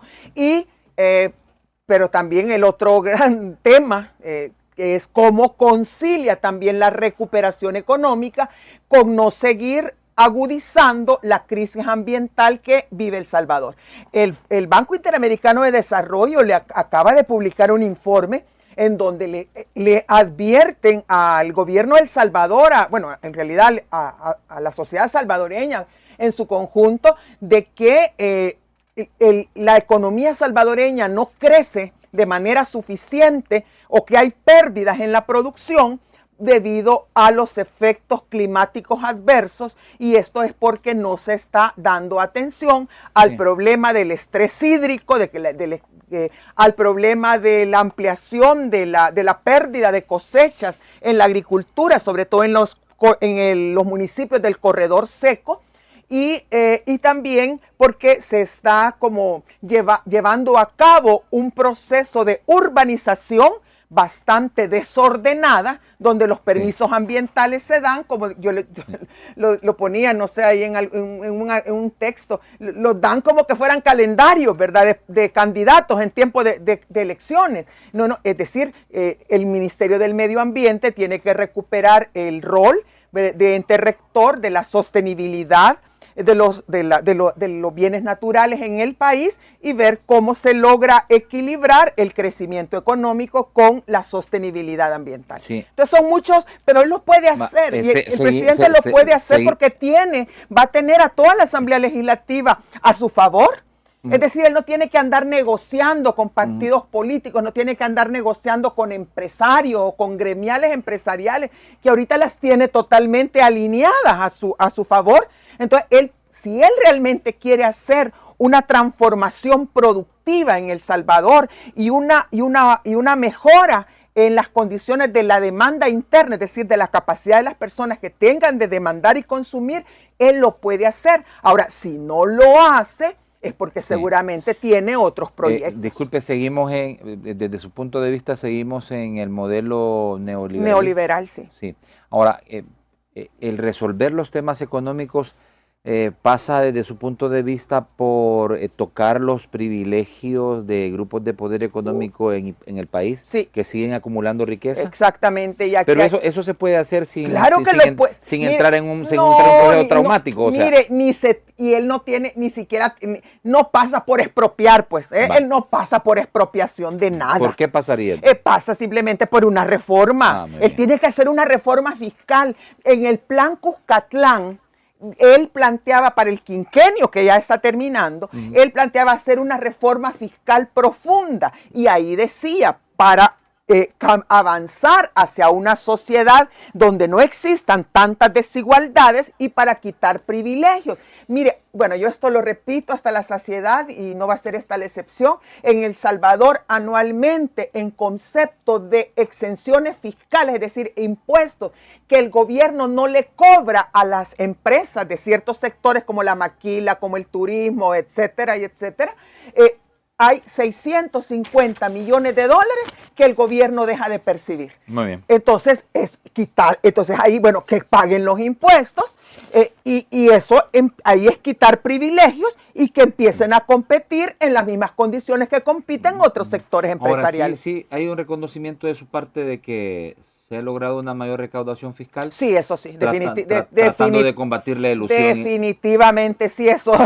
Pero también el otro gran tema, que es cómo concilia también la recuperación económica con no seguir agudizando la crisis ambiental que vive El Salvador. El Banco Interamericano de Desarrollo acaba de publicar un informe en donde le advierten al gobierno de El Salvador, en realidad a la sociedad salvadoreña en su conjunto, de que la economía salvadoreña no crece de manera suficiente, o que hay pérdidas en la producción debido a los efectos climáticos adversos, y esto es porque no se está dando atención al problema del estrés hídrico, al problema de la ampliación de la pérdida de cosechas en la agricultura, sobre todo en los municipios del corredor seco, y también porque se está como llevando a cabo un proceso de urbanización bastante desordenada, donde los permisos ambientales se dan, como yo lo ponía, no sé, ahí en un texto, los dan como que fueran calendarios, ¿verdad?, de candidatos en tiempo de elecciones. Es decir, el Ministerio del Medio Ambiente tiene que recuperar el rol de ente rector de la sostenibilidad de los bienes naturales en el país, y ver cómo se logra equilibrar el crecimiento económico con la sostenibilidad ambiental. Sí. Entonces son muchos, pero él lo puede hacer, y el presidente lo puede hacer porque va a tener a toda la Asamblea Legislativa a su favor. Es decir, él no tiene que andar negociando con partidos políticos, no tiene que andar negociando con empresarios o con gremiales empresariales, que ahorita las tiene totalmente alineadas a su favor. Entonces, si él realmente quiere hacer una transformación productiva en El Salvador y una mejora en las condiciones de la demanda interna, es decir, de la capacidad de las personas que tengan de demandar y consumir, él lo puede hacer. Ahora, si no lo hace, es porque seguramente tiene otros proyectos. Disculpe, desde su punto de vista, seguimos en el modelo neoliberal. Neoliberal, sí. Sí. Ahora, el resolver los temas económicos pasa desde su punto de vista por tocar los privilegios de grupos de poder económico en el país, que siguen acumulando riqueza. Exactamente. Pero eso se puede hacer sin entrar en un proceso traumático. Mire, y él no tiene ni siquiera, no pasa por expropiar, pues. Él no pasa por expropiación de nada. ¿Por qué pasaría? Pasa simplemente por una reforma. Él tiene que hacer una reforma fiscal. En el plan Cuscatlán, él planteaba para el quinquenio que ya está terminando, él planteaba hacer una reforma fiscal profunda y ahí decía, para avanzar hacia una sociedad donde no existan tantas desigualdades y para quitar privilegios. Mire, bueno, yo esto lo repito hasta la saciedad y no va a ser esta la excepción. En El Salvador anualmente en concepto de exenciones fiscales, es decir, impuestos que el gobierno no le cobra a las empresas de ciertos sectores como la maquila, como el turismo, etcétera, y etcétera, hay 650 millones de dólares que el gobierno deja de percibir. Muy bien. Entonces, ahí, bueno, que paguen los impuestos y eso ahí es quitar privilegios y que empiecen a competir en las mismas condiciones que compiten otros sectores empresariales. Ahora, sí, hay un reconocimiento de su parte de que se ha logrado una mayor recaudación fiscal. Sí, eso sí. Tratando de combatir la ilusión. Definitivamente, sí, eso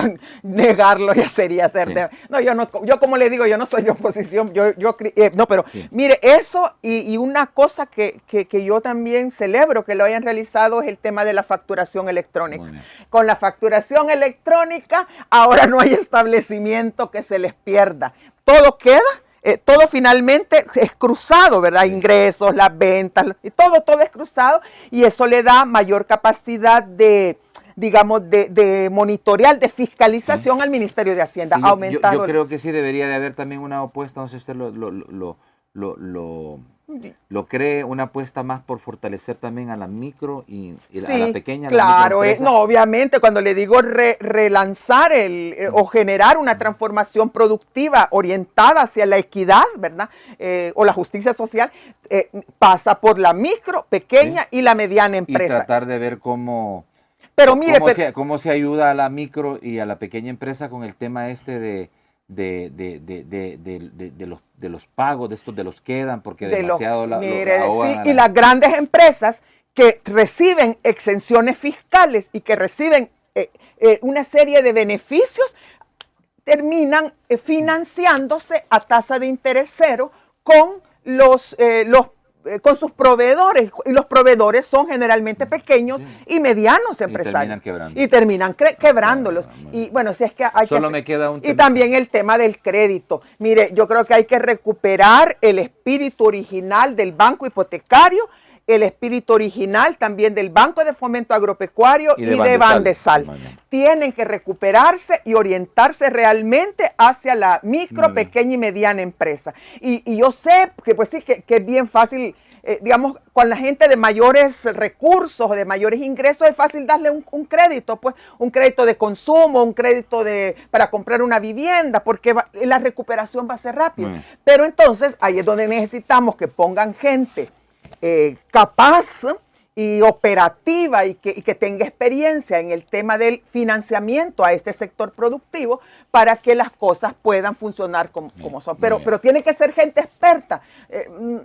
negarlo ya sería ser. No, yo como le digo, yo no soy de oposición. Pero sí. Mire, eso y una cosa que yo también celebro que lo hayan realizado es el tema de la facturación electrónica. Con la facturación electrónica, ahora no hay establecimiento que se les pierda. Todo queda. Todo finalmente es cruzado, ¿verdad? Ingresos, las ventas, todo es cruzado y eso le da mayor capacidad de monitorear, de fiscalización al Ministerio de Hacienda. Sí, yo creo que sí debería de haber también una apuesta, no sé si usted lo cree, una apuesta más por fortalecer también a la micro y a la pequeña. Claro, obviamente cuando le digo relanzar o generar una transformación productiva orientada hacia la equidad, ¿verdad? O la justicia social, pasa por la micro, pequeña y la mediana empresa. Y tratar de ver cómo se ayuda a la micro y a la pequeña empresa con el tema de los pagos, de los quedan, porque demasiado y las grandes empresas que reciben exenciones fiscales y que reciben una serie de beneficios, terminan financiándose a tasa de interés cero con con sus proveedores, y los proveedores son generalmente pequeños y medianos empresarios. Y terminan quebrándolos. Y bueno, si es que hay me queda un tema. Y también el tema del crédito. Mire, yo creo que hay que recuperar el espíritu original del banco hipotecario, el espíritu original también del Banco de Fomento Agropecuario y de Bandesal. Tienen que recuperarse y orientarse realmente hacia la micro, pequeña y mediana empresa. Y yo sé que pues sí, que es bien fácil, digamos, con la gente de mayores recursos, de mayores ingresos, es fácil darle un crédito, pues un crédito de consumo, un crédito para comprar una vivienda, porque la recuperación va a ser rápida. Pero entonces ahí es donde necesitamos que pongan gente capaz y operativa y que tenga experiencia en el tema del financiamiento a este sector productivo para que las cosas puedan funcionar como son. Pero tiene que ser gente experta.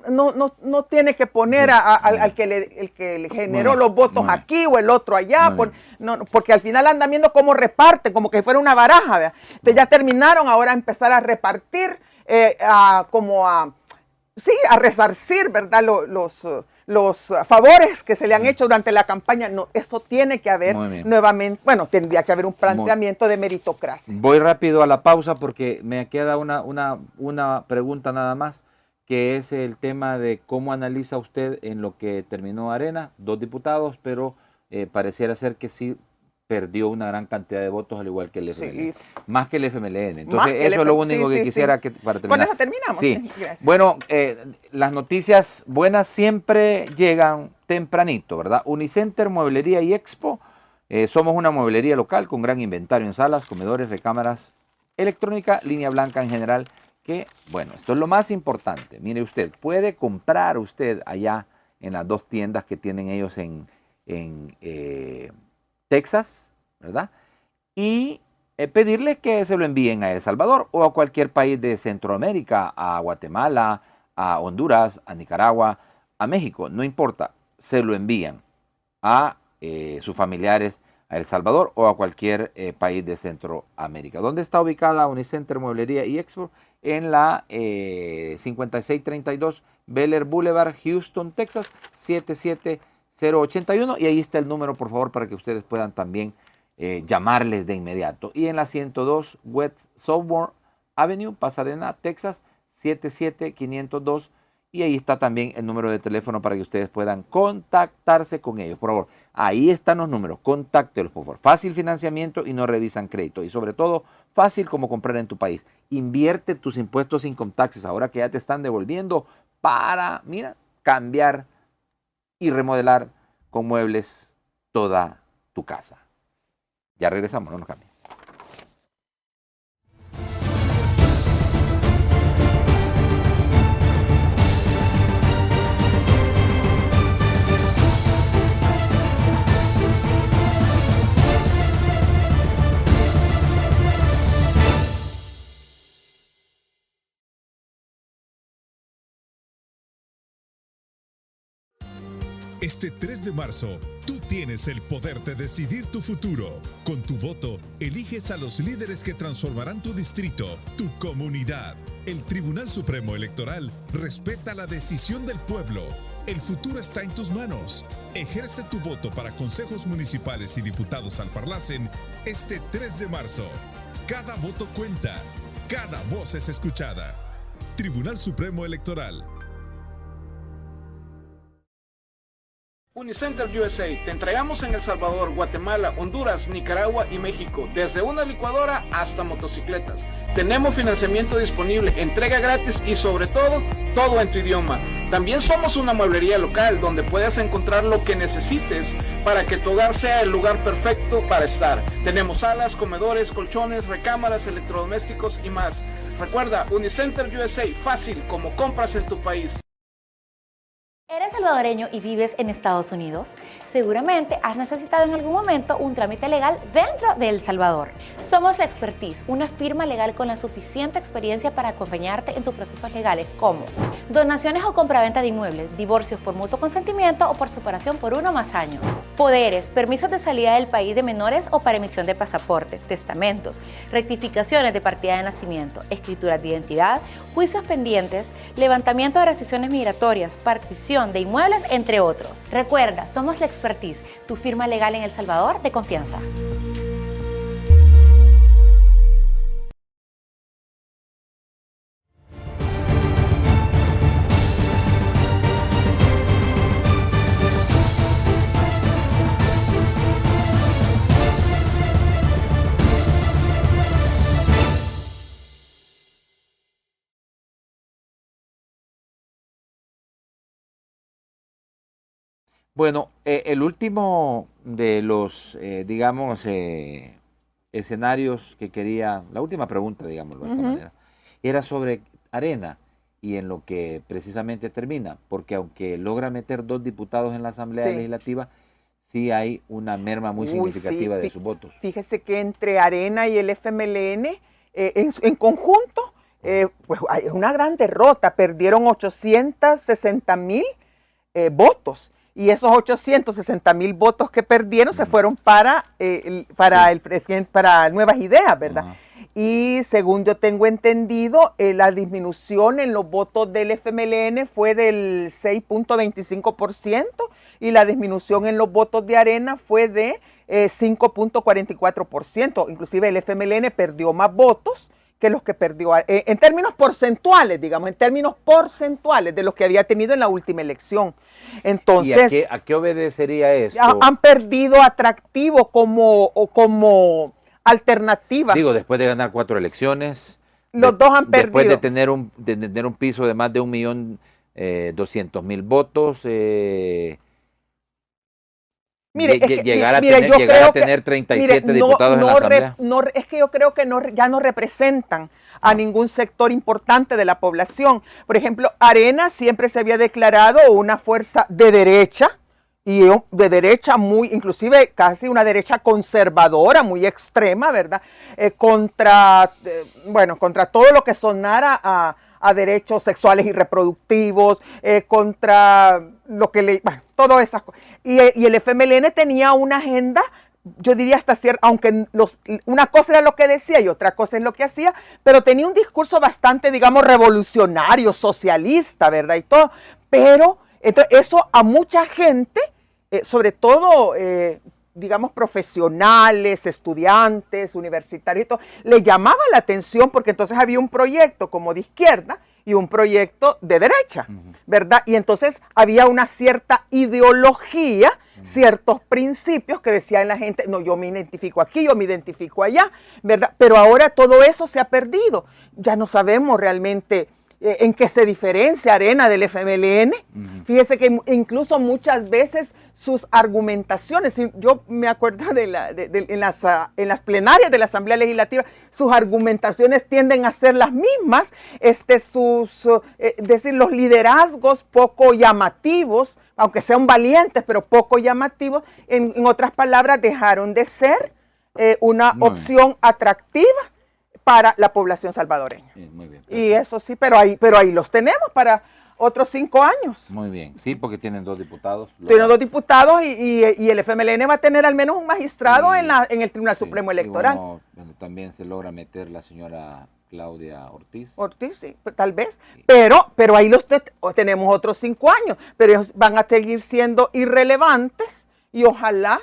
No tiene que poner al que le generó los votos aquí o el otro allá, porque al final andan viendo cómo reparten, como que fuera una baraja, ¿verdad? Entonces ya terminaron, ahora empezar a repartir a resarcir, ¿verdad? Los favores que se le han hecho durante la campaña. No, eso tiene que haber nuevamente, tendría que haber un planteamiento de meritocracia. Voy rápido a la pausa porque me queda una pregunta nada más, que es el tema de cómo analiza usted en lo que terminó Arena, 2 diputados, pero pareciera ser que sí perdió una gran cantidad de votos, al igual que el FMLN. Sí. Más que el FMLN. Entonces, eso es lo único que quisiera que para terminar. Con eso terminamos. Sí. Gracias. Bueno, las noticias buenas siempre llegan tempranito, ¿verdad? Unicenter, Mueblería y Expo. Somos una mueblería local con gran inventario en salas, comedores, recámaras, electrónica, línea blanca en general. Que, bueno, esto es lo más importante. Mire usted, puede comprar usted allá en las 2 tiendas que tienen ellos en Texas, ¿verdad? Y pedirle que se lo envíen a El Salvador o a cualquier país de Centroamérica, a Guatemala, a Honduras, a Nicaragua, a México, no importa, se lo envían a sus familiares a El Salvador o a cualquier país de Centroamérica. ¿Dónde está ubicada Unicenter Mueblería y Expo? En la 5632 Bel Air Boulevard, Houston, Texas, 77081. Y ahí está el número, por favor, para que ustedes puedan también llamarles de inmediato. Y en la 102 West Southbourne Avenue, Pasadena, Texas, 77502. Y ahí está también el número de teléfono para que ustedes puedan contactarse con ellos. Por favor, ahí están los números, contáctelos, por favor. Fácil financiamiento y no revisan crédito. Y sobre todo, fácil como comprar en tu país. Invierte tus impuestos income taxes ahora que ya te están devolviendo para, mira, cambiar y remodelar con muebles toda tu casa. Ya regresamos, no nos cambien. Este 3 de marzo, tú tienes el poder de decidir tu futuro. Con tu voto, eliges a los líderes que transformarán tu distrito, tu comunidad. El Tribunal Supremo Electoral respeta la decisión del pueblo. El futuro está en tus manos. Ejerce tu voto para consejos municipales y diputados al Parlacen este 3 de marzo. Cada voto cuenta. Cada voz es escuchada. Tribunal Supremo Electoral. Unicenter USA, te entregamos en El Salvador, Guatemala, Honduras, Nicaragua y México, desde una licuadora hasta motocicletas. Tenemos financiamiento disponible, entrega gratis y sobre todo, todo en tu idioma. También somos una mueblería local donde puedes encontrar lo que necesites para que tu hogar sea el lugar perfecto para estar. Tenemos salas, comedores, colchones, recámaras, electrodomésticos y más. Recuerda, Unicenter USA, fácil como compras en tu país. ¿Eres salvadoreño y vives en Estados Unidos? Seguramente has necesitado en algún momento un trámite legal dentro de El Salvador. Somos Expertise, una firma legal con la suficiente experiencia para acompañarte en tus procesos legales como donaciones o compraventa de inmuebles, divorcios por mutuo consentimiento o por separación por 1 o más años, poderes, permisos de salida del país de menores o para emisión de pasaportes, testamentos, rectificaciones de partida de nacimiento, escrituras de identidad, juicios pendientes, levantamiento de restricciones migratorias, partición de inmuebles, entre otros. Recuerda, somos la Expertise, tu firma legal en El Salvador de confianza. Bueno, el último de los, digamos, escenarios que quería, la última pregunta, digámoslo de esta manera, era sobre Arena y en lo que precisamente termina, porque aunque logra meter 2 diputados en la Asamblea Legislativa, sí hay una merma muy significativa de sus votos. Fíjese que entre Arena y el FMLN, en conjunto, pues hay una gran derrota, perdieron 860,000 votos. Y esos 860,000 votos que perdieron se fueron para el presidente, para Nuevas Ideas, ¿verdad? Y según yo tengo entendido, la disminución en los votos del FMLN fue del 6.25% y la disminución en los votos de Arena fue de 5.44%. Inclusive el FMLN perdió más votos que los que perdió, en términos porcentuales, digamos, en términos porcentuales de los que había tenido en la última elección. Entonces, ¿Y a qué obedecería esto? Han perdido atractivo como alternativa. Digo, después de ganar 4 elecciones, los dos han perdido. Después de tener un piso de más de 1.200.000 votos, llegar a tener 37 diputados en la Asamblea. Es que yo creo que ya no representan a ningún sector importante de la población. Por ejemplo, Arena siempre se había declarado una fuerza de derecha, y de derecha inclusive casi una derecha conservadora, muy extrema, ¿verdad? Contra todo lo que sonara a derechos sexuales y reproductivos, contra lo que todas esas cosas. Y el FMLN tenía una agenda, yo diría hasta cierto, aunque una cosa era lo que decía y otra cosa es lo que hacía, pero tenía un discurso bastante, digamos, revolucionario, socialista, ¿verdad? Y todo. Pero entonces, eso a mucha gente, sobre todo, digamos, profesionales, estudiantes, universitarios y todo, le llamaba la atención porque entonces había un proyecto como de izquierda y un proyecto de derecha, ¿verdad? Y entonces había una cierta ideología, ciertos principios que decían la gente, no, yo me identifico aquí, yo me identifico allá, ¿verdad? Pero ahora todo eso se ha perdido. Ya no sabemos realmente en qué se diferencia Arena del FMLN. Fíjese que incluso muchas veces sus argumentaciones, yo me acuerdo en las plenarias de la Asamblea Legislativa, sus argumentaciones tienden a ser las mismas, decir, los liderazgos poco llamativos, aunque sean valientes, pero poco llamativos, en otras palabras, dejaron de ser una opción atractiva para la población salvadoreña. Muy bien, y eso sí, pero ahí los tenemos para otros 5 años. Muy bien, sí, porque tienen 2 diputados. Tienen 2 diputados y el FMLN va a tener al menos un magistrado en el Tribunal Supremo Electoral. Bueno, también se logra meter la señora Claudia Ortiz. Ortiz, sí, tal vez. Sí. Pero ahí tenemos otros 5 años, pero ellos van a seguir siendo irrelevantes y ojalá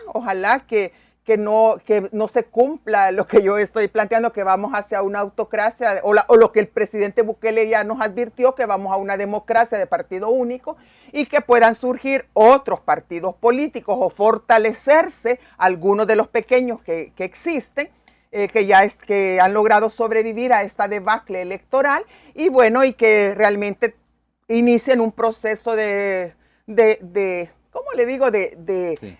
que no se cumpla lo que yo estoy planteando, que vamos hacia una autocracia, o lo que el presidente Bukele ya nos advirtió, que vamos a una democracia de partido único, y que puedan surgir otros partidos políticos o fortalecerse algunos de los pequeños que existen, que han logrado sobrevivir a esta debacle electoral, y bueno, y que realmente inicien un proceso ¿cómo le digo? De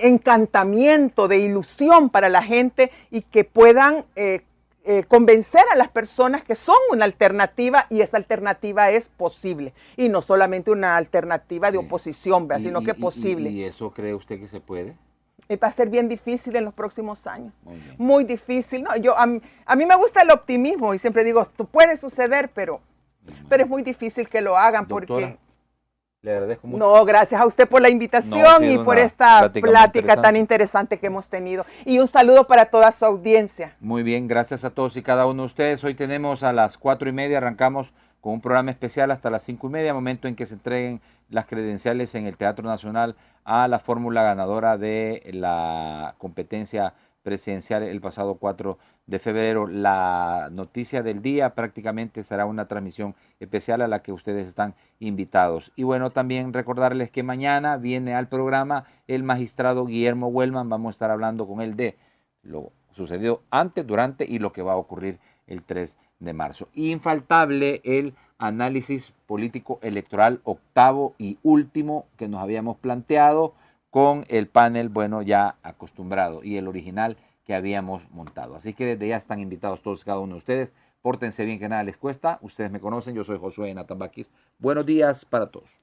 encantamiento, de ilusión para la gente y que puedan convencer a las personas que son una alternativa y esa alternativa es posible. Y no solamente una alternativa de oposición, sino que es posible. ¿Y eso cree usted que se puede? Va a ser bien difícil en los próximos años. Muy difícil. No, a mí me gusta el optimismo y siempre digo, esto puede suceder, pero es muy difícil que lo hagan. Doctora, porque... Le agradezco mucho. No, gracias a usted por la invitación y por esta plática tan interesante que hemos tenido. Y un saludo para toda su audiencia. Muy bien, gracias a todos y cada uno de ustedes. Hoy tenemos a las 4:30, arrancamos con un programa especial hasta las 5:30, momento en que se entreguen las credenciales en el Teatro Nacional a la fórmula ganadora de la competencia presidencial el pasado 4 de febrero. La noticia del día prácticamente será una transmisión especial a la que ustedes están invitados. Y bueno, también recordarles que mañana viene al programa el magistrado Guillermo Wellman. Vamos a estar hablando con él de lo sucedido antes, durante y lo que va a ocurrir el 3 de marzo. Infaltable el análisis político electoral octavo y último que nos habíamos planteado, con el panel, bueno, ya acostumbrado y el original que habíamos montado. Así que desde ya están invitados todos y cada uno de ustedes. Pórtense bien, que nada les cuesta. Ustedes me conocen, yo soy Josué Natambakis. Buenos días para todos.